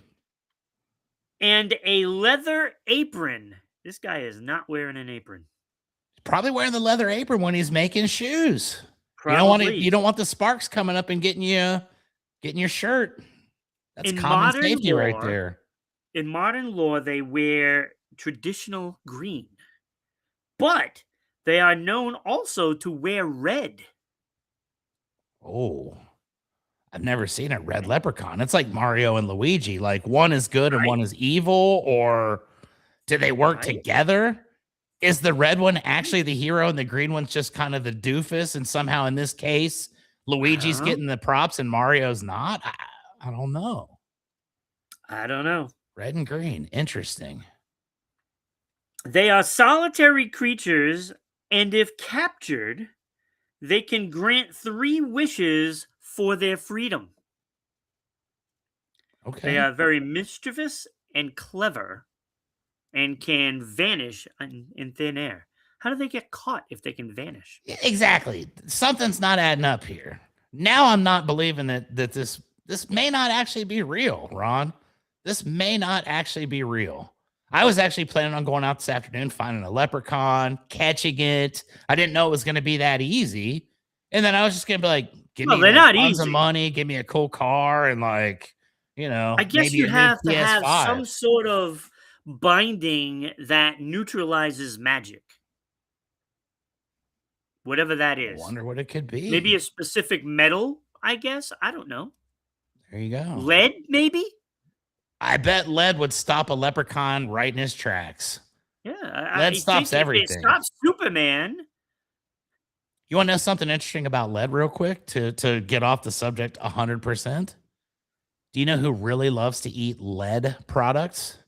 And a leather apron. This guy is not wearing an apron.
Probably wearing the leather apron when he's making shoes.
Probably.
You don't want the sparks coming up and getting your shirt. That's common safety right there.
In modern lore, they wear traditional green. But they are known also to wear red.
Oh. I've never seen a red leprechaun. It's like Mario and Luigi. Like one is good and one is evil, or do they work together? Is the red one actually the hero and the green one's just kind of the doofus? And somehow in this case, Luigi's getting the props and Mario's not? I don't know.
I don't know.
Red and green. Interesting.
They are solitary creatures, and if captured, they can grant 3 wishes for their freedom.
Okay.
They are very mischievous and clever and can vanish in thin air. How do they get caught if they can vanish?
Exactly. Something's not adding up here. Now I'm not believing that this may not actually be real, Ron. This may not actually be real. I was actually planning on going out this afternoon, finding a leprechaun, catching it. I didn't know it was going to be that easy. And then I was just going to be like, give me tons of money, give me a cool car, and I guess
maybe you have to have some sort of binding that neutralizes magic. Whatever that is.
I wonder what it could be.
Maybe a specific metal, I guess. I don't know.
There you go.
Lead, maybe?
I bet lead would stop a leprechaun right in his tracks.
Yeah.
Lead stops everything.
It stops Superman.
You want to know something interesting about lead real quick to get off the subject 100%? Do you know who really loves to eat lead products?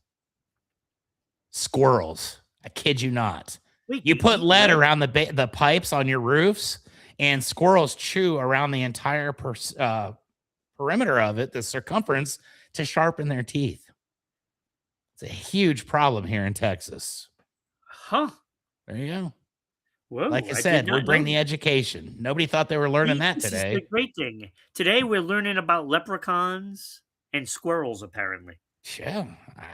Squirrels. I kid you not.
Wait,
you put lead around the pipes on your roofs, and squirrels chew around the entire perimeter of it, the circumference, to sharpen their teeth. It's a huge problem here in Texas.
Huh.
There you go.
Whoa,
like I said, we bring the education. Nobody thought they were learning that today.
This is the great thing. Today we're learning about leprechauns and squirrels, apparently.
Yeah.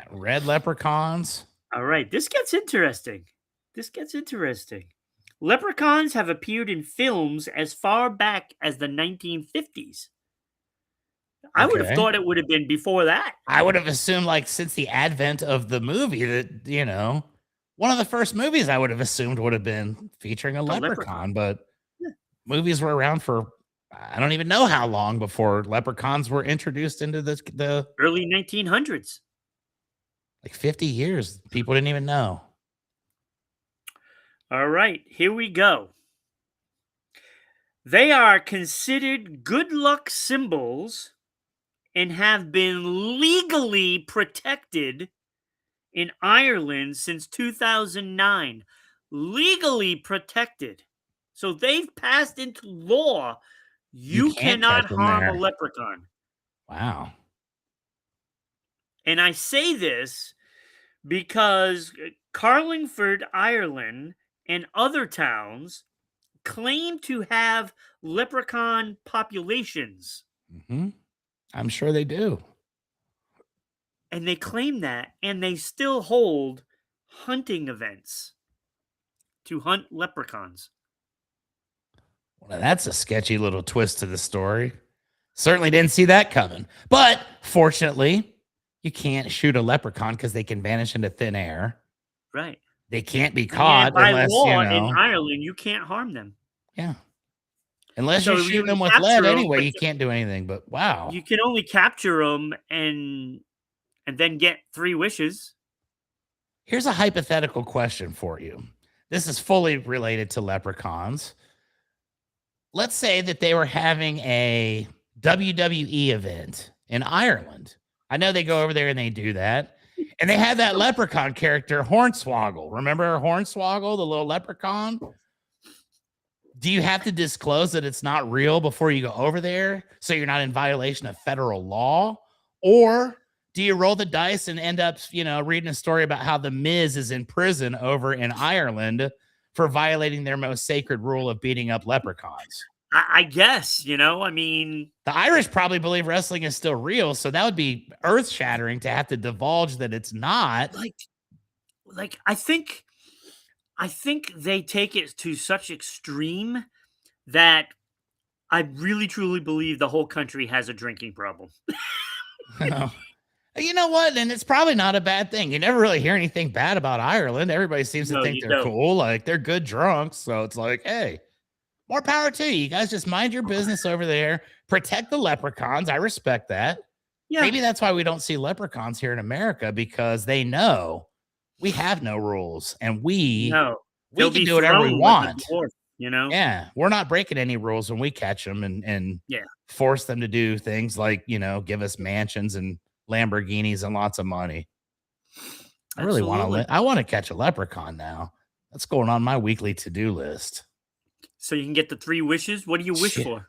Red leprechauns.
All right. This gets interesting. Leprechauns have appeared in films as far back as the 1950s. I would have thought it would have been before that.
I would have assumed, since the advent of the movie, that, one of the first movies I would have assumed would have been featuring a leprechaun. But movies were around for I don't even know how long before leprechauns were introduced into the
early 1900s.
like 50 years. People didn't even know.
All right, here we go. They are considered good luck symbols and have been legally protected in Ireland since 2009. Legally protected. So they've passed into law.
You
You
can't catch
cannot
them
harm a
there.
leprechaun.
Wow.
And I say this because Carlingford, Ireland, and other towns claim to have leprechaun populations.
Mm-hmm. I'm sure they do.
And they claim that, and they still hold hunting events to hunt leprechauns.
Well, that's a sketchy little twist to the story. Certainly didn't see that coming. But fortunately, you can't shoot a leprechaun because they can vanish into thin air.
Right.
They can't be
And
caught
by
unless,
law in Ireland, you can't harm them.
Yeah. Unless
So
you're
you
shooting
can
them with lead
capture them,
anyway,
but
you can't do anything. But wow.
you can only capture them and then get 3 wishes.
Here's a hypothetical question for you. This is fully related to leprechauns. Let's say that they were having a WWE event in Ireland. I know they go over there and they do that. And they have that leprechaun character, Hornswoggle. Remember Hornswoggle, the little leprechaun? Do you have to disclose that it's not real before you go over there so you're not in violation of federal law? Or do you roll the dice and end up, reading a story about how the Miz is in prison over in Ireland for violating their most sacred rule of beating up leprechauns?
I guess, I mean,
the Irish probably believe wrestling is still real, so that would be earth-shattering to have to divulge that it's not.
Like I think they take it to such extreme that I really truly believe the whole country has a drinking problem.
You know what? And it's probably not a bad thing. You never really hear anything bad about Ireland. Everybody seems to think they're cool. Like they're good drunks. So it's like, hey, more power to you. You guys just mind your business over there. Protect the leprechauns. I respect that. Yeah. Maybe that's why we don't see leprechauns here in America, because they know we have no rules and we can do whatever we want. Yeah. We're not breaking any rules when we catch them and force them to do things like, give us mansions and Lamborghinis and lots of money. I really want to catch a leprechaun now. That's going on my weekly to-do list.
So you can get the 3 wishes. What do you wish for?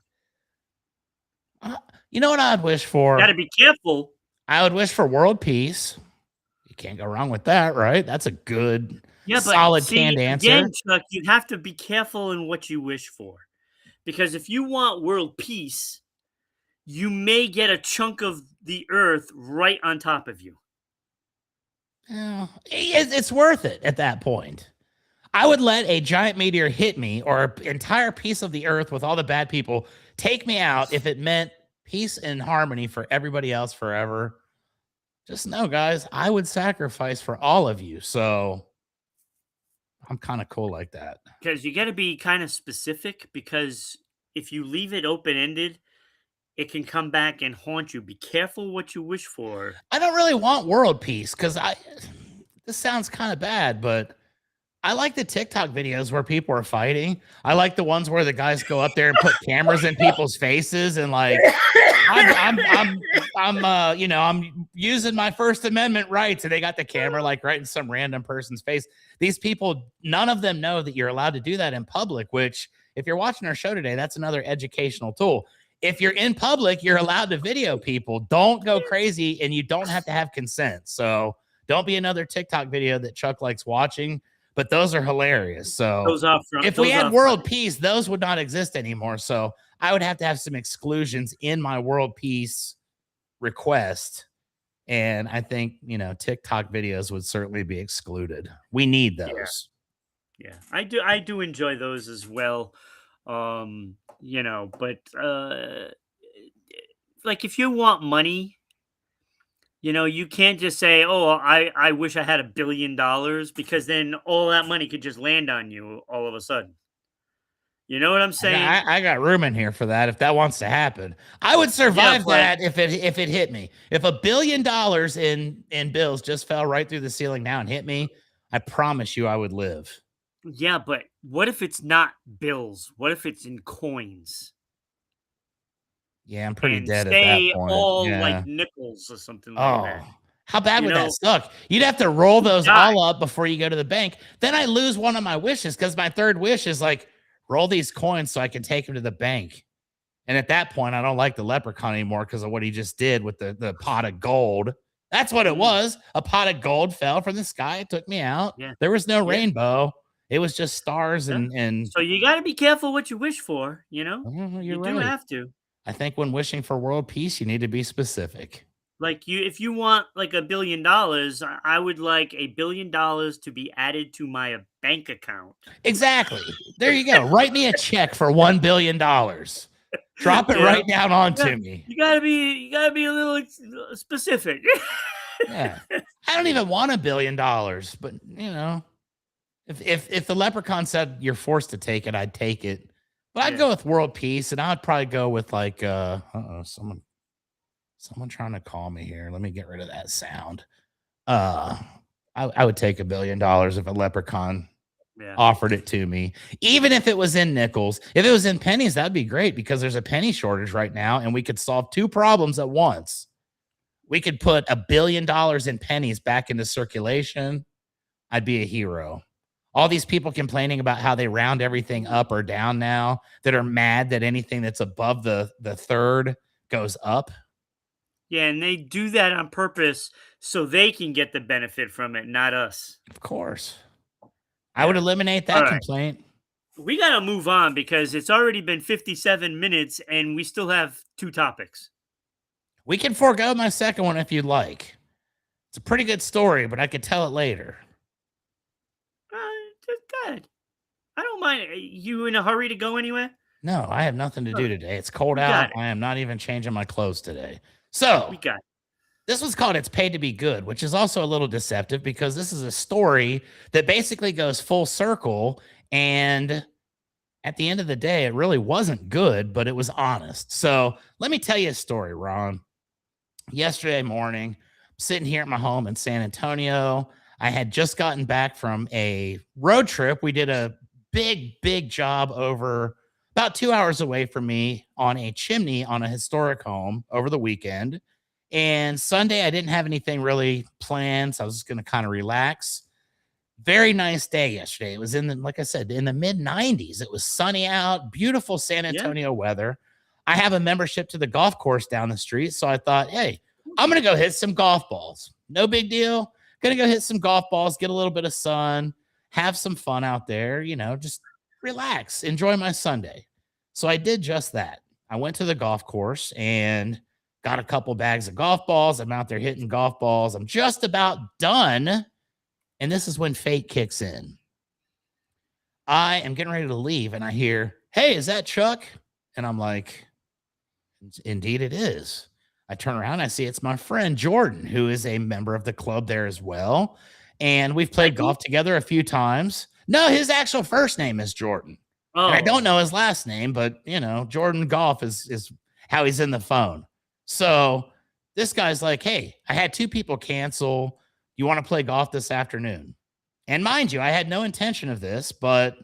You know what I'd wish for?
Got to be careful.
I would wish for world peace. You can't go wrong with that, right? That's a good, solid canned answer.
Again, Chuck, you have to be careful in what you wish for. Because if you want world peace, you may get a chunk of the earth right on top of you.
It's worth it at that point. I would let a giant meteor hit me or an entire piece of the earth with all the bad people take me out if it meant peace and harmony for everybody else forever. Just know, guys, I would sacrifice for all of you. So I'm kind of cool like that.
Because you got to be kind of specific, because if you leave it open-ended, it can come back and haunt you. Be careful what you wish for.
I don't really want world peace because this sounds kind of bad, but I like the TikTok videos where people are fighting. I like the ones where the guys go up there and put cameras in people's faces and like, I'm using my First Amendment rights, and they got the camera like right in some random person's face. These people, none of them know that you're allowed to do that in public, which if you're watching our show today, that's another educational tool. If you're in public, you're allowed to video people. Don't go crazy, and you don't have to have consent. So don't be another TikTok video that Chuck likes watching. But those are hilarious. So if we had world peace, those would not exist anymore. So I would have to have some exclusions in my world peace request. And I think, TikTok videos would certainly be excluded. We need those.
Yeah. I do enjoy those as well. But like if you want money, you can't just say, "Oh, I wish I had $1 billion," because then all that money could just land on you all of a sudden. You know what I'm saying?
I got room in here for that if that wants to happen. I would survive that if it hit me. If $1 billion in bills just fell right through the ceiling now and hit me, I promise you I would live.
Yeah, but what if it's not bills? What if it's in coins?
Yeah, I'm pretty
And
dead at that
say
point.
all like
Yeah.
nickels or something like
Oh,
that.
how bad
You
would that
know,
suck? You'd have to roll
you
those
die.
all up before you go to the bank. Then I lose one of my wishes because my third wish is like roll these coins so I can take them to the bank. And at that point, I don't like the leprechaun anymore because of what he just did with the pot of gold. That's what it
Mm,
was. A pot of gold fell from the sky. It took me out.
yeah,
There was no
yeah,
rainbow. It was just stars
yeah.
and
So you got to be careful what you wish for. You know,
oh,
you
you're
do
right.
have to.
I think when wishing for world peace, you need to be specific.
Like if you want like $1 billion, I would like $1 billion to be added to my bank account.
Exactly. There you go. Write me a check for $1 billion. Drop it
You know,
right down onto me.
you gotta be a little specific.
Yeah. I don't even want $1 billion, but you know, if the leprechaun said you're forced to take it, I'd take it. But I'd
Yeah.
go with world peace, and I'd probably go with like someone trying to call me here. Let me get rid of that sound. Uh I would take $1 billion if a leprechaun
Yeah.
offered it to me, even if it was in nickels. If it was in pennies, that'd be great because there's a penny shortage right now, and we could solve two problems at once. We could put $1 billion in pennies back into circulation. I'd be a hero. All these people complaining about how they round everything up or down now that are mad that anything that's above the third goes up.
Yeah, and they do that on purpose so they can get the benefit from it, not us.
Of course. I would
Yeah.
eliminate
All
that
right.
complaint.
We got to move on because it's already been 57 minutes and we still have two topics.
We can forego my second one if you'd like. It's a pretty good story, but I could tell it later.
Uh, just good. I don't mind. You in a hurry to go anywhere?
No, I have nothing to
All
do
right.
today. It's cold
We
out.
got it.
I am not even changing my clothes today. So,
We got it.
this was called It's Paid to Be Good, which is also a little deceptive because this is a story that basically goes full circle. And at the end of the day, it really wasn't good, but it was honest. So, let me tell you a story, Ron. Yesterday morning, I'm sitting here at my home in San Antonio. I had just gotten back from a road trip. We did a big job over about 2 hours away from me on a chimney on a historic home over the weekend. And Sunday, I didn't have anything really planned. So I was just going to kind of relax. Very nice day yesterday. It was like I said, in the mid 90s. It was sunny out, beautiful San
Yeah.
Antonio weather. I have a membership to the golf course down the street. So I thought, hey, I'm going to go hit some golf balls. No big deal. Going to go hit some golf balls, get a little bit of sun, have some fun out there, just relax, enjoy my Sunday. So I did just that. I went to the golf course and got a couple bags of golf balls. I'm out there hitting golf balls. I'm just about done. And this is when fate kicks in. I am getting ready to leave and I hear, hey, is that Chuck? And I'm like, indeed it is. I turn around, I see it's my friend Jordan, who is a member of the club there as well. And we've played golf together a few times. No, his actual first name is Jordan.
Oh.
And I don't know his last name, but Jordan Golf is how he's in the phone. So this guy's like, hey, I had two people cancel. You want to play golf this afternoon? And mind you, I had no intention of this, but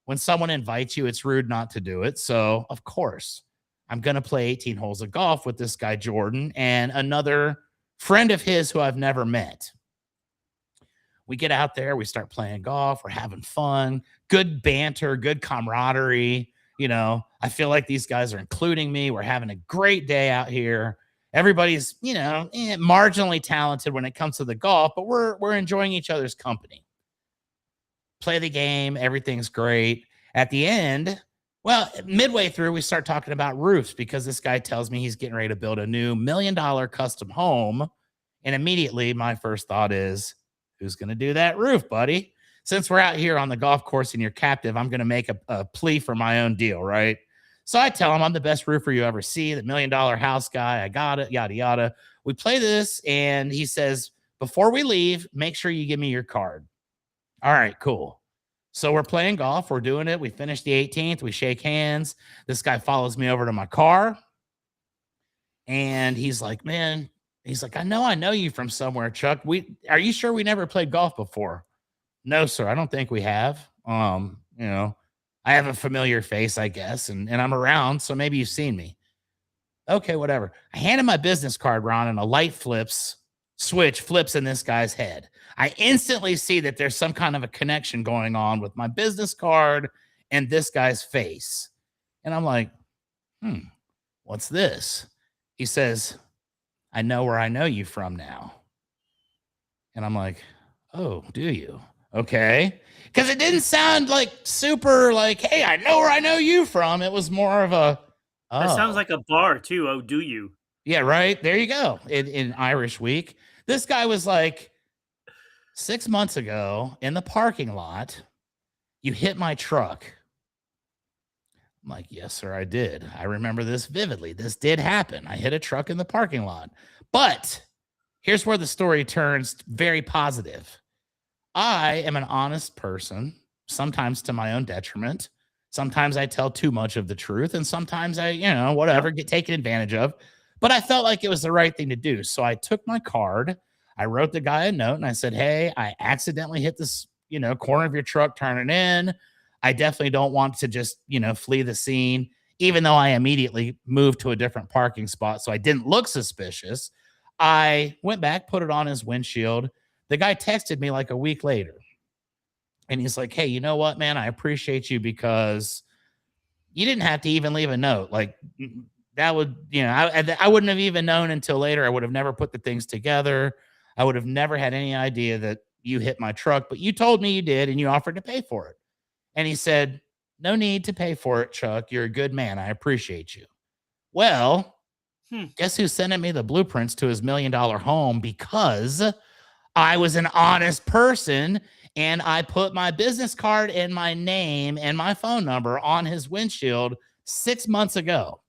when someone invites you, it's rude not to do it. So, of course, I'm going to play 18 holes of golf with this guy, Jordan, and another friend of his who I've never met. We get out there, we start playing golf, we're having fun, good banter, good camaraderie. I feel like these guys are including me. We're having a great day out here. Everybody's, marginally talented when it comes to the golf, but we're enjoying each other's company. Play the game, everything's great. At the end, midway through, we start talking about roofs because this guy tells me he's getting ready to build a new $1 million custom home. And immediately my first thought is, who's going to do that roof, buddy? Since we're out here on the golf course and you're captive, I'm going to make a plea for my own deal, right? So I tell him I'm the best roofer you ever see, the $1 million house guy. I got it, yada, yada. We play this and he says, before we leave, make sure you give me your card. All right, cool. So we're playing golf. We're doing it. We finish the 18th. We shake hands. This guy follows me over to my car. And he's like, man, he's like, I know you from somewhere, Chuck. Are you sure we never played golf before? No, sir. I don't think we have. I have a familiar face, I guess, and I'm around. So maybe you've seen me. Okay, whatever. I hand him my business card, Ron, and a light switch flips in this guy's head. I instantly see that there's some kind of a connection going on with my business card and this guy's face. And I'm like, what's this? He says, I know where I know you from now. And I'm like, oh, do you? Okay. Because it didn't sound like super like, hey, I know where I know you from. It was more of a,
That sounds like a bar too. Oh, do you?
Yeah, right. There you go. In Irish Week. This guy was like, 6 months ago in the parking lot, you hit my truck. I'm like, yes, sir, I did. I remember this vividly. This did happen. I hit a truck in the parking lot. But here's where the story turns very positive. I am an honest person, sometimes to my own detriment. Sometimes I tell too much of the truth, and sometimes I, get taken advantage of. But I felt like it was the right thing to do. So I took my card, I wrote the guy a note, and I said, hey, I accidentally hit this, corner of your truck turning in. I definitely don't want to just, flee the scene, even though I immediately moved to a different parking spot. So I didn't look suspicious. I went back, put it on his windshield. The guy texted me like a week later. And he's like, hey, you know what, man? I appreciate you because you didn't have to even leave a note. Like that would, I wouldn't have even known until later. I would have never put the things together. I would have never had any idea that you hit my truck, but you told me you did and you offered to pay for it. And he said, no need to pay for it, Chuck. You're a good man. I appreciate you. Well, guess who's sending me the blueprints to his $1 million home? Because I was an honest person and I put my business card and my name and my phone number on his windshield 6 months ago.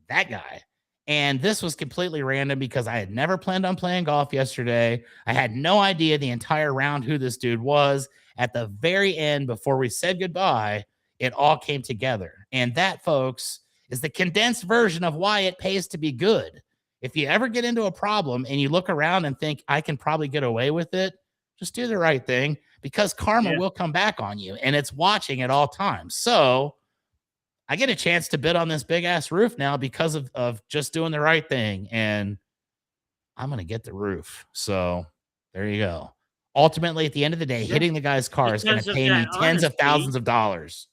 That guy. And this was completely random because I had never planned on playing golf yesterday. I had no idea the entire round who this dude was. At the very end, before we said goodbye, it all came together. And that, folks, is the condensed version of why it pays to be good. If you ever get into a problem and you look around and think, I can probably get away with it, just do the right thing because karma will come back on you and it's watching at all times. So I get a chance to bid on this big ass roof now because of just doing the right thing. And I'm going to get the roof. So there you go. Ultimately, at the end of the day, hitting the guy's car is going to pay me tens of thousands of dollars.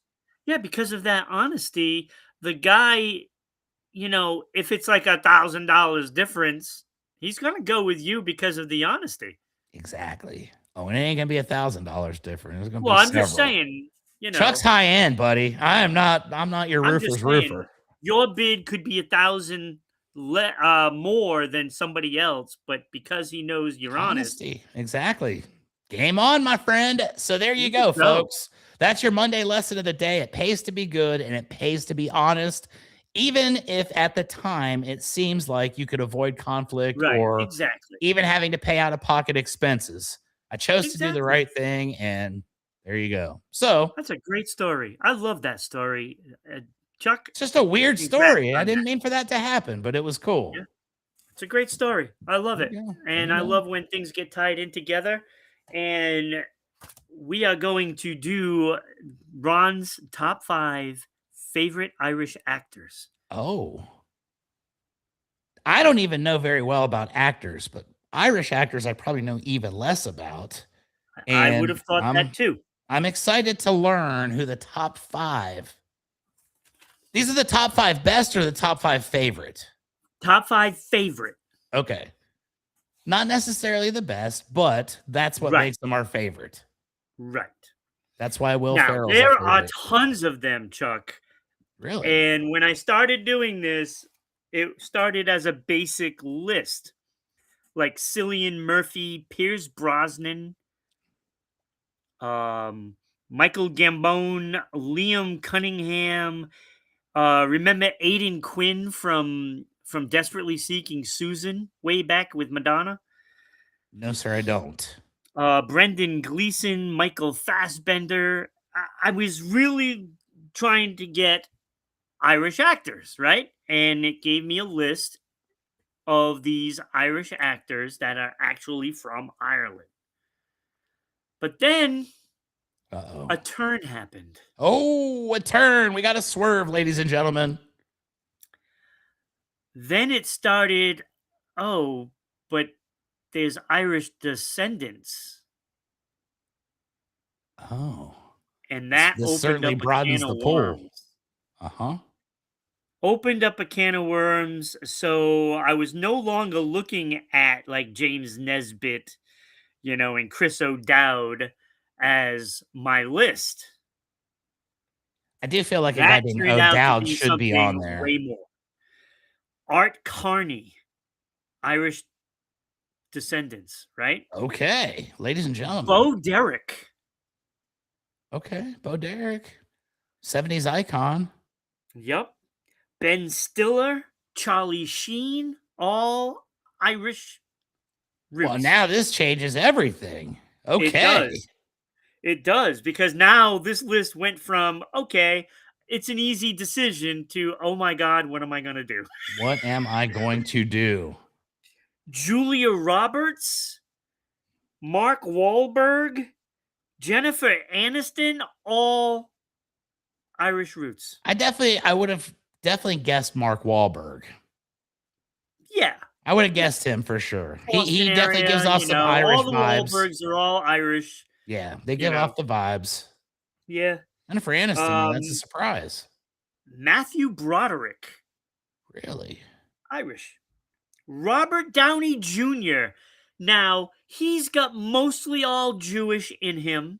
Yeah, because of that honesty, the guy, if it's like $1,000 difference, he's going to go with you because of the honesty.
Exactly. Oh, and it ain't going to be $1,000 different. It's going to be
I'm
several.
just saying,
Chuck's high end, buddy. I'm not your roofer's roofer.
Your bid could be 1,000 more than somebody else, but because he knows you're
honesty. Exactly. Game on, my friend. So there you go, folks. That's your Monday lesson of the day. It pays to be good and it pays to be honest, even if at the time it seems like you could avoid conflict or even having to pay out-of-pocket expenses. I chose to do the right thing, and there you go. So
that's a great story. I love that story. Chuck,
it's just a weird story. I didn't mean for that to happen, but it was cool.
Yeah. It's a great story. I love it. And I love when things get tied in together. And we are going to do Ron's top 5 favorite Irish actors.
Oh. I don't even know very well about actors, but Irish actors I probably know even less about. And
I would have thought that too.
I'm excited to learn who the top 5. These are the top 5 best or the top 5 favorite?
Top 5 favorite.
Okay. Not necessarily the best, but that's what makes them our favorite.
Right.
That's why Will Ferrell's
there are tons of them, Chuck.
Really?
And when I started doing this, it started as a basic list. Like Cillian Murphy, Pierce Brosnan, Michael Gambon, Liam Cunningham. Remember Aidan Quinn from Desperately Seeking Susan way back with Madonna?
No, sir, I don't.
Brendan Gleeson, Michael Fassbender. I was really trying to get Irish actors, right? And it gave me a list of these Irish actors that are actually from Ireland. But then
Uh-oh.
a turn happened.
Oh, a turn. We got a swerve, ladies and gentlemen.
Then it started, oh, but there's Irish descendants.
Oh.
And that
This
opened
certainly
up a can
broadens
of
the pool.
worms.
Uh-huh.
Opened up a can of worms. So I was no longer looking at like James Nesbitt, and Chris O'Dowd as my list.
I do feel like a guy
That
named
turned out to
O'Dowd
be
should be on
something
there.
way more. Art Carney, Irish descendants, right?
Okay, ladies and gentlemen.
Bo Derek.
Okay, Bo Derek. 70s icon.
Yep. Ben Stiller, Charlie Sheen, all Irish roots.
Well, now this changes everything. Okay.
It does, because now this list went from, okay, it's an easy decision to, oh my God, what am I going to do?
What am I going to do?
Julia Roberts, Mark Wahlberg, Jennifer Aniston, all Irish roots.
I would have definitely guessed Mark Wahlberg.
Yeah.
I would have guessed him for sure. He definitely gives off some Irish
all the
vibes.
Wahlbergs are all Irish.
Yeah, they give off the vibes.
Yeah.
And for Aniston, that's a surprise.
Matthew Broderick.
Really?
Irish. Robert Downey Jr. Now, he's got mostly all Jewish in him,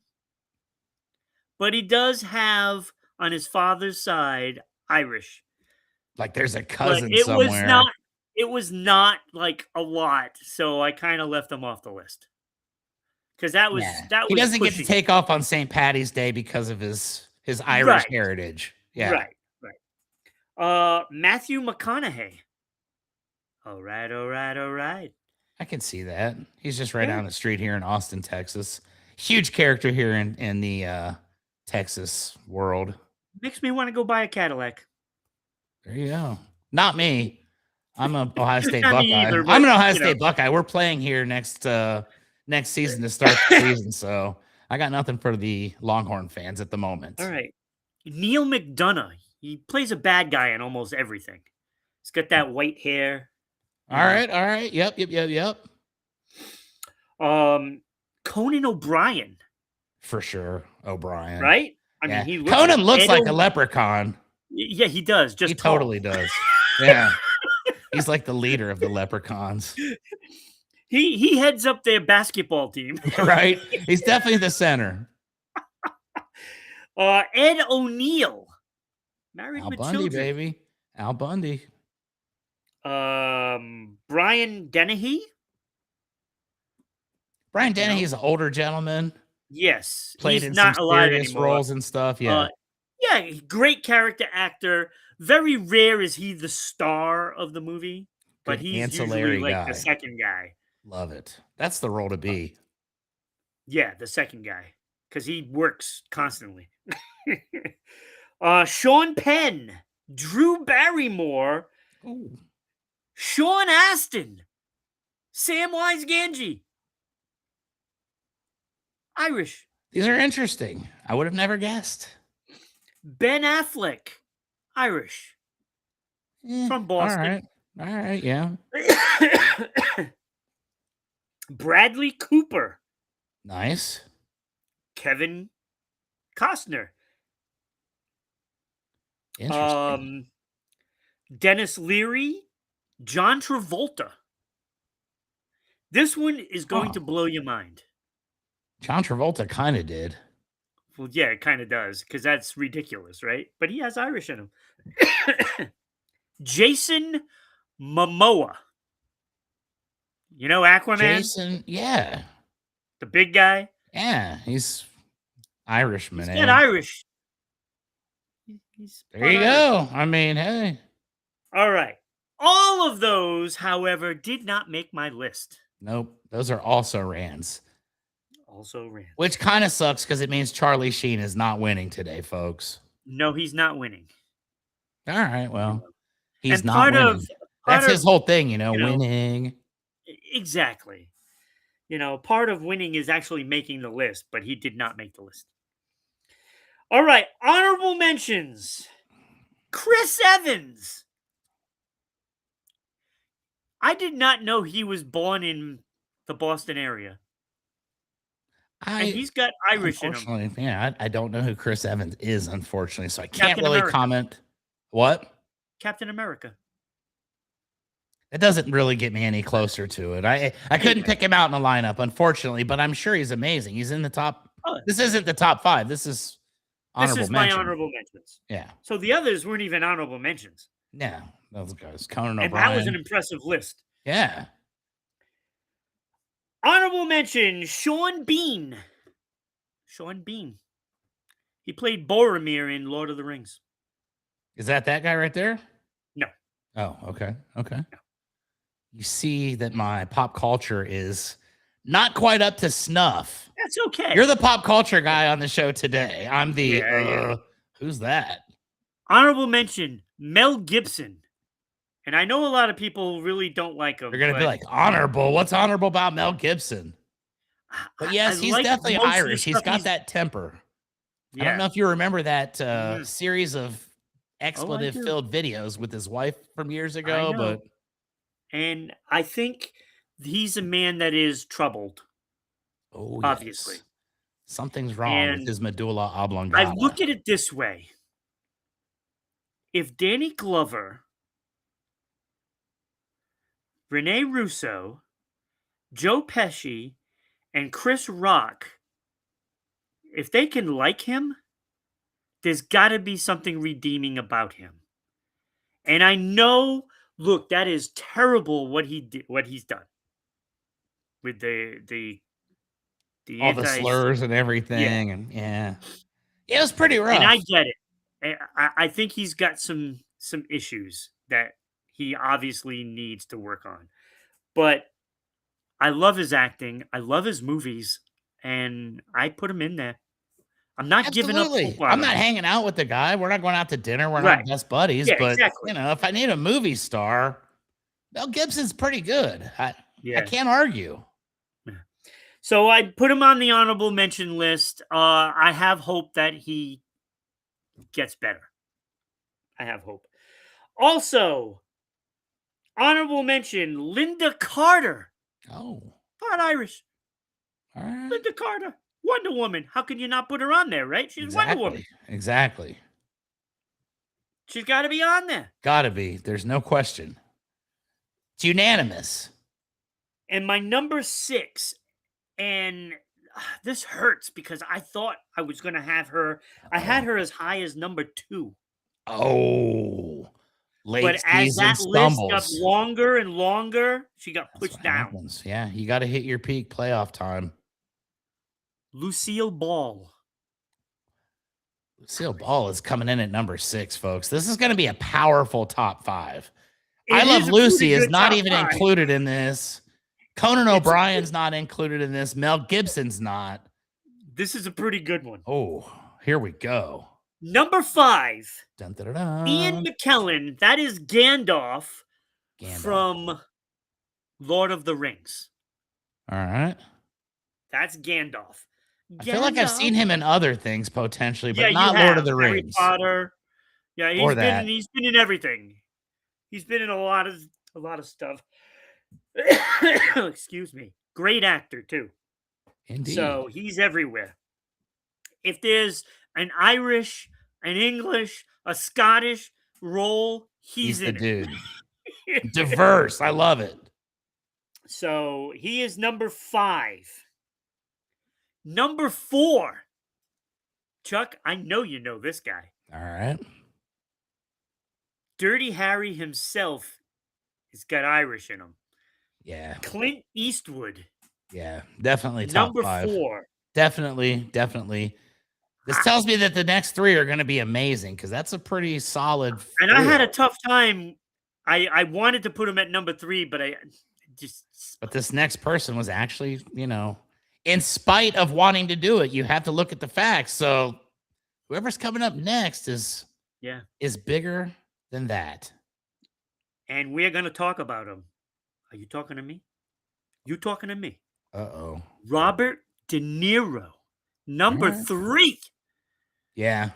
but he does have, on his father's side, Irish.
Like there's a cousin
it
somewhere.
It was not like a lot, so I kind of left him off the list. Because
he doesn't get to take off on St. Patty's Day because of his Irish heritage. Yeah.
Right. Matthew McConaughey. All right.
I can see that. He's just right down the street here in Austin, Texas. Huge character here in the Texas world.
Makes me want to go buy a Cadillac.
There you go. Not me. I'm an Ohio State
Not
Buckeye.
me either,
I'm an Ohio State Buckeye. We're playing here next season to start the season, so I got nothing for the Longhorn fans at the moment.
All right. Neil McDonough. He plays a bad guy in almost everything. He's got that white hair.
All right. Yep.
Conan O'Brien.
For sure. O'Brien.
Right? I mean, he
Conan looks like a leprechaun.
Yeah, he does. Just
he totally does. Yeah. He's like the leader of the leprechauns.
He heads up their basketball team.
Right? He's definitely the center.
Ed O'Neill. Married
Al
with
Bundy,
children.
baby. Al Bundy.
Brian Dennehy.
Brian Dennehy is an older gentleman.
Yes.
Played in some serious roles and stuff. Yeah.
Yeah, great character actor. Very rare is he the star of the movie, but he's usually like the second guy.
Love it. That's the role to be.
Yeah, the second guy, because he works constantly. Sean Penn, Drew Barrymore,
Ooh.
Sean Astin, Samwise Gamgee, Irish.
These are interesting. I would have never guessed.
Ben Affleck, Irish. From Boston.
All right, yeah.
Bradley Cooper.
Nice.
Kevin Costner.
Interesting.
Dennis Leary, John Travolta. This one is going to blow your mind.
John Travolta kind of did.
Well, yeah, it kind of does, because that's ridiculous, right? But he has Irish in him. Jason Momoa. You know Aquaman?
Jason, yeah.
The big guy?
Yeah, he's Irishman.
He's Irish.
There you go. I mean, hey.
All right. All of those, however, did not make my list.
Nope. Those are also Rands.
also rants.
Which kind of sucks because it means Charlie Sheen is not winning today, folks.
No, he's not winning.
All right, well, he's
And
not winning. That's his whole thing, winning.
Exactly. Part of winning is actually making the list, but he did not make the list. All right, honorable mentions. Chris Evans. I did not know he was born in the Boston area. And he's got Irish in him.
Unfortunately, yeah, I don't know who Chris Evans is, unfortunately, so I can't
Captain
really
America.
comment. What?
Captain America.
It doesn't really get me any closer to it. I couldn't pick him out in a lineup, unfortunately, but I'm sure he's amazing. He's in the top. This isn't the top 5. This is honorable
my honorable mentions.
Yeah.
So the others weren't even honorable mentions.
Yeah, those guys. Conan O'Brien.
And that was an impressive list.
Yeah.
Honorable mention, Sean Bean. Sean Bean. He played Boromir in Lord of the Rings.
Is that guy right there?
No.
Oh, okay. Okay.
No.
You see that my pop culture is not quite up to snuff.
That's okay.
You're the pop culture guy on the show today. I'm the, who's that?
Honorable mention, Mel Gibson. And I know a lot of people really don't like him.
They're going to be like, honorable? What's honorable about Mel Gibson? But yes, he's definitely Irish. He's got that temper. Yeah. I don't know if you remember that series of expletive-filled videos with his wife from years ago, but...
And I think he's a man that is troubled.
Oh,
obviously.
Yes. Something's wrong with his medulla oblongata.
I look at it this way. If Danny Glover, Rene Russo, Joe Pesci, and Chris Rock, if they can like him, there's got to be something redeeming about him. And I know, look, that is terrible what he's done with the
all the slurs and everything, and it was pretty rough.
And I get it. I think he's got some issues that he obviously needs to work on. But I love his acting. I love his movies, and I put him in there. I'm not giving up hope on
I'm not hanging out with the guy. We're not going out to dinner. We're not best buddies. But if I need a movie star, Mel Gibson's pretty good. I can't argue.
So I put him on the honorable mention list. I have hope that he gets better. I have hope. Also, honorable mention, Linda Carter.
Oh.
Part Irish.
All right.
Linda Carter. Wonder Woman. How can you not put her on there, right? She's Wonder Woman.
Exactly.
She's got to be on there.
Got to be. There's no question. It's unanimous.
And my number 6, and this hurts because I thought I was going to have her. I had her as high as number 2.
Oh.
But as that list got longer and longer, she got pushed down.
Happens. Yeah, you got to hit your peak playoff time.
Lucille Ball.
Lucille Ball is coming in at number 6, folks. This is going to be a powerful top 5. I Love Lucy is not even included in this. Conan O'Brien's not included in this. Mel Gibson's not.
This is a pretty good one.
Oh, here we go.
Number 5.
Dun, dun, dun, dun.
Ian McKellen. That is Gandalf from Lord of the Rings.
All right.
That's Gandalf.
I feel like I've seen him in other things potentially, but not Lord of the Rings.
Harry Potter. Yeah, he's been in everything. He's been in a lot of stuff. Excuse me. Great actor too.
Indeed.
So he's everywhere. If there's an Irish, an English, a Scottish role, he's in
the dude. Diverse. I love it.
So he is number 5. Number 4. Chuck, I know you know this guy.
All right.
Dirty Harry himself has got Irish in him.
Yeah.
Clint Eastwood.
Yeah, definitely top
number
5.
4.
Definitely. This tells me that the next 3 are going to be amazing because that's a pretty solid.
And I had a tough time. I wanted to put him at number 3, but
But this next person was actually, in spite of wanting to do it, you have to look at the facts. So whoever's coming up next is bigger than that.
And we're going to talk about him. Are you talking to me? You talking to me?
Uh-oh.
Robert De Niro. Number 3.
Yeah.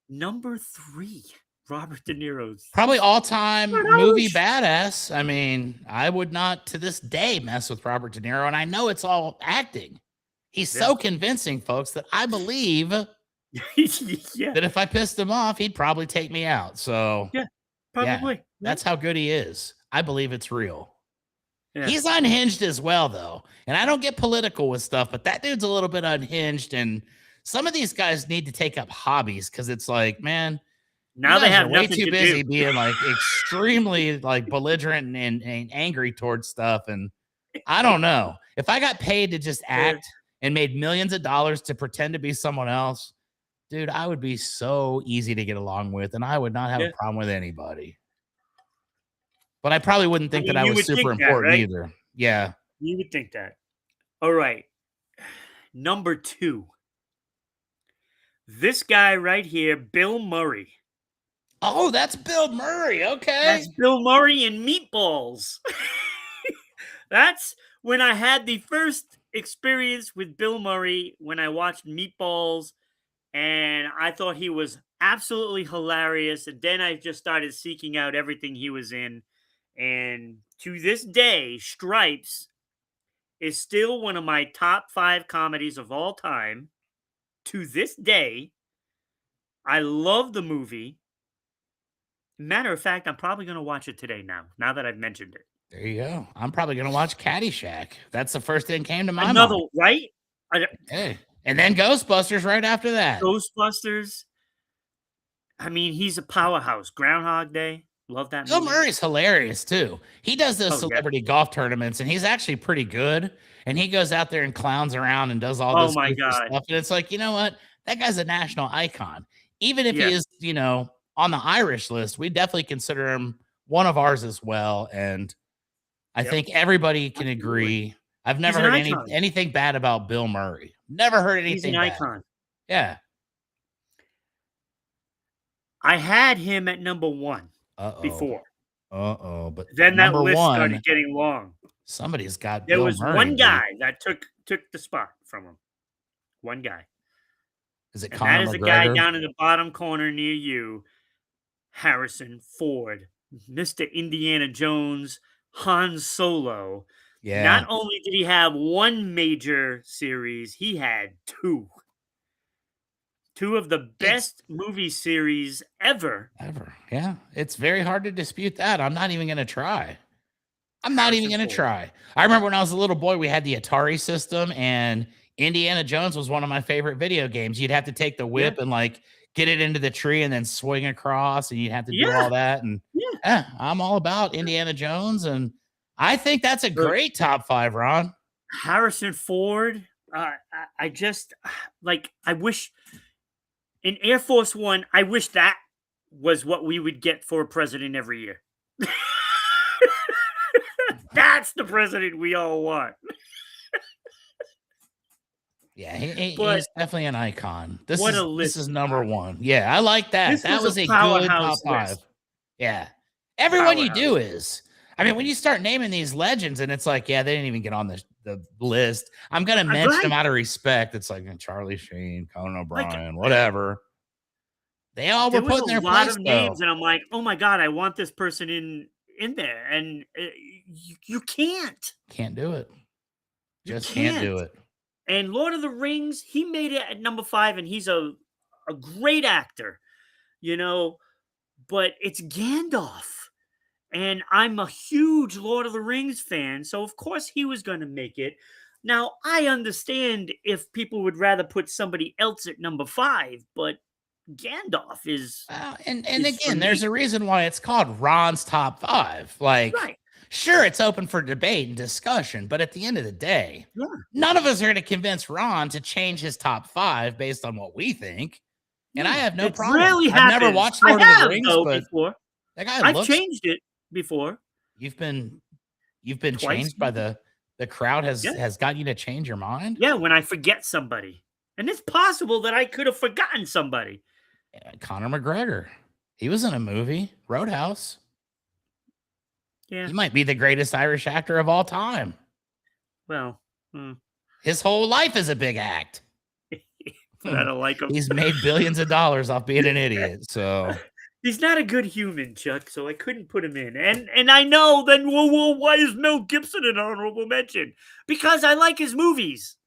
Number 3. Robert De Niro's
probably all-time movie badass. I mean, I would not to this day mess with Robert De Niro, and I know it's all acting. He's so convincing, folks, that I believe that if I pissed him off, he'd probably take me out. So
probably.
That's how good he is. I believe it's real. Yeah. He's unhinged as well, though. And I don't get political with stuff, but that dude's a little bit unhinged. And some of these guys need to take up hobbies because it's like, man,
now they have
way too busy being like extremely like belligerent and angry towards stuff. And I don't know. If I got paid to just act and made millions of dollars to pretend to be someone else, dude, I would be so easy to get along with, and I would not have a problem with anybody. But I probably wouldn't think that I was super important either. Yeah.
You would think that. All right. Number 2. This guy right here, Bill Murray.
Oh, that's Bill Murray. Okay.
That's Bill Murray and Meatballs. That's when I had the first experience with Bill Murray when I watched Meatballs, and I thought he was absolutely hilarious. And then I just started seeking out everything he was in. And to this day, Stripes is still one of my top 5 comedies of all time. To this day, I love the movie. Matter of fact, I'm probably going to watch it today now that I've mentioned it.
There you go. I'm probably going to watch Caddyshack. That's the first thing that came to my mind.
Right?
Hey. And then Ghostbusters right after that.
Ghostbusters. I mean, he's a powerhouse. Groundhog Day. Love that movie.
Bill Murray's hilarious, too. He does those celebrity golf tournaments, and he's actually pretty good. And he goes out there and clowns around and does all this stuff. And it's like, you know what? That guy's a national icon. Even if he is, on the Irish list, we definitely consider him one of ours as well. And I think everybody can agree. I've never heard anything bad about Bill Murray. Never heard anything bad.
He's an icon.
Yeah.
I had him at number 1 before.
But
then that list started getting long.
Somebody's got
There
Bill
was
Murray,
one guy that took the spot from him. One guy.
Is it
Conor McGregor? That is the guy down in the bottom corner near you. Harrison Ford, Mr. Indiana Jones, Han Solo.
Yeah.
Not only did he have one major series, he had 2. 2 of the best movie series ever.
Yeah. It's very hard to dispute that. I'm not even going to try. I remember when I was a little boy, we had the Atari system, and Indiana Jones was one of my favorite video games. You'd have to take the whip and like get it into the tree and then swing across, and you'd have to do all that. And I'm all about Indiana Jones, and I think that's a great top 5, Ron.
Harrison Ford. I just I wish in Air Force One, I wish that was what we would get for a president every year. That's the president we all want.
Yeah, he's definitely an icon. This is number 1. Yeah, I like that. That was a good top 5. List. Yeah. Everyone you do is. I mean, when you start naming these legends and it's like, they didn't even get on the list. I'm going to mention them out of respect. It's like Charlie Sheen, Conan O'Brien, whatever. They all were put in their place,
a lot of names, and I'm like, oh my God, I want this person in there. And you can't.
Can't do it. Just can't do it.
And Lord of the Rings, he made it at number 5, and he's a great actor, but it's Gandalf. And I'm a huge Lord of the Rings fan, so of course he was going to make it. Now, I understand if people would rather put somebody else at number 5, but Gandalf is...
and again, there's a reason why it's called Ron's Top 5. Sure, it's open for debate and discussion, but at the end of the day, none of us are going to convince Ron to change his top 5 based on what we think. And I have no problem.
Really
I've never watched Lord of the Rings, but
before.
That guy
I've changed it before.
You've been changed by the The crowd
Yeah.
has got you to change your mind?
Yeah, when I forget somebody. And it's possible that I could have forgotten somebody.
Conor McGregor. He was in a movie, Roadhouse.
Yeah.
He might be the greatest Irish actor of all time.
Well,
his whole life is a big act.
but I don't like him.
He's made billions of dollars off being an idiot. So
he's not a good human, Chuck. So I couldn't put him in. And I know then. Well, why is Mel Gibson an honorable mention? Because I like his movies.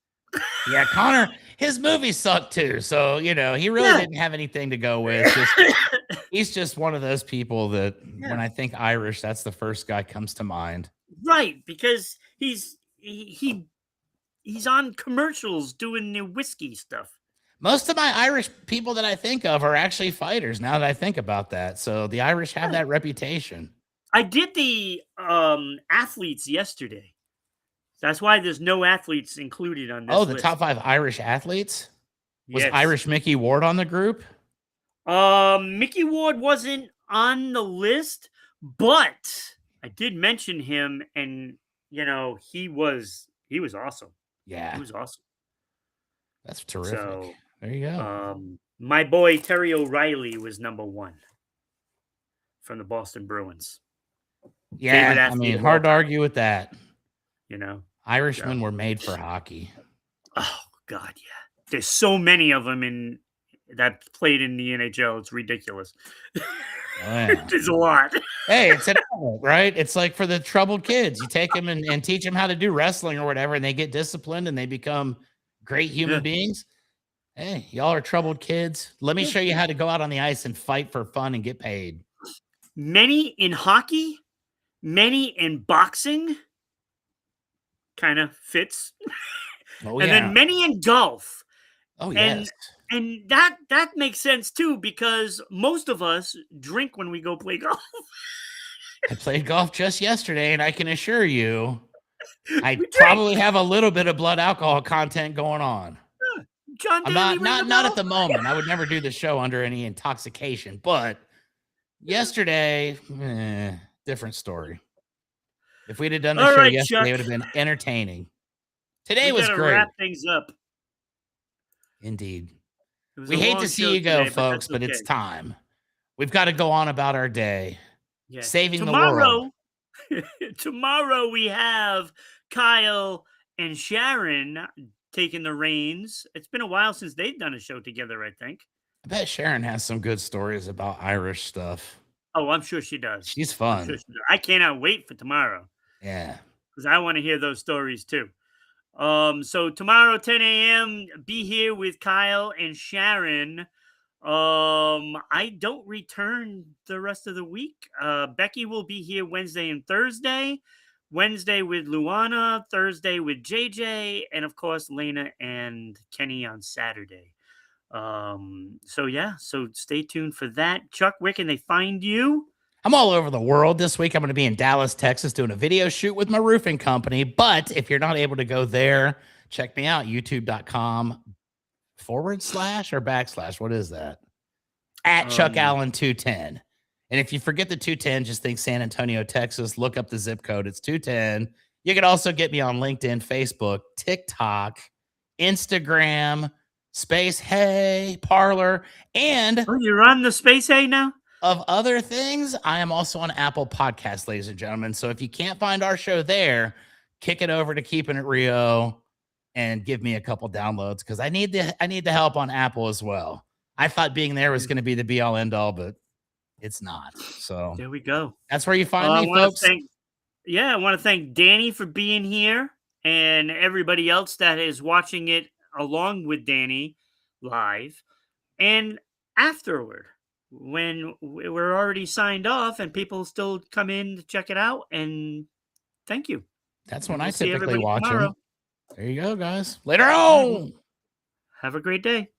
Yeah, Conor, his movies suck too. So he really didn't have anything to go with. He's just one of those people that when I think Irish, that's the first guy comes to mind.
Right, because he's on commercials doing the whiskey stuff.
Most of my Irish people that I think of are actually fighters now that I think about that. So the Irish have that reputation.
I did the athletes yesterday. That's why there's no athletes included on this list.
Oh, the top 5 Irish athletes? Was Irish Mickey Ward on the group?
Mickey Ward wasn't on the list, but I did mention him, and he was awesome.
Yeah,
he was awesome.
That's terrific. So, there you
go. My boy Terry O'Reilly was number 1 from the Boston Bruins.
Yeah, I mean, hard to argue with that. Irishmen were made for hockey.
Oh God, yeah. There's so many of them that played in the NHL. It's ridiculous. Oh, yeah. There's a lot.
Hey, it's an outlet, right? It's like for the troubled kids. You take them and teach them how to do wrestling or whatever, and they get disciplined and they become great human beings. Hey, y'all are troubled kids. Let me show you how to go out on the ice and fight for fun and get paid.
Many in hockey, many in boxing. Kind of fits.
Oh,
and then many in golf.
Oh, yes.
And that makes sense too, because most of us drink when we go play golf.
I played golf just yesterday, and I can assure you, I probably have a little bit of blood alcohol content going on.
John,
I'm not at the moment. I would never do the show under any intoxication, but yesterday, different story. If we'd have done the show yesterday, Chuck, it would have been entertaining. Today was great.
Wrap things up.
Indeed. We hate to see you go, folks, but it's time. We've got to go on about our day. Yeah. Saving the world.
Tomorrow we have Kyle and Sharon taking the reins. It's been a while since they've done a show together, I think.
I bet Sharon has some good stories about Irish stuff.
Oh, I'm sure she does.
She's fun.
Sure she does. I cannot wait for tomorrow.
Yeah.
Because I want to hear those stories too. So tomorrow, 10 a.m., be here with Kyle and Sharon. I don't return the rest of the week. Becky will be here Wednesday and Thursday. Wednesday with Luana, Thursday with JJ, and of course, Lena and Kenny on Saturday. So stay tuned for that. Chuck, where can they find you?
I'm all over the world this week. I'm going to be in Dallas, Texas, doing a video shoot with my roofing company. But if you're not able to go there, check me out, youtube.com/ or / what is that? At Chuck Allen 210. And if you forget the 210, just think San Antonio, Texas. Look up the zip code. It's 210. You can also get me on LinkedIn, Facebook, TikTok, Instagram, Space Hey, Parlor, and...
Oh, you're on the Space Hey now?
Of other things, I am also on Apple Podcasts, ladies and gentlemen. So if you can't find our show there, kick it over to Keeping It Rio and give me a couple downloads because I need the help on Apple as well. I thought being there was going to be the be all end all, but it's not. So
there we go.
That's where you find me, folks.
I want to thank Danny for being here and everybody else that is watching it along with Danny live and afterward. When we're already signed off and people still come in to check it out. And thank you.
That's when I typically watch them. There you go, guys. Later on.
Have a great day.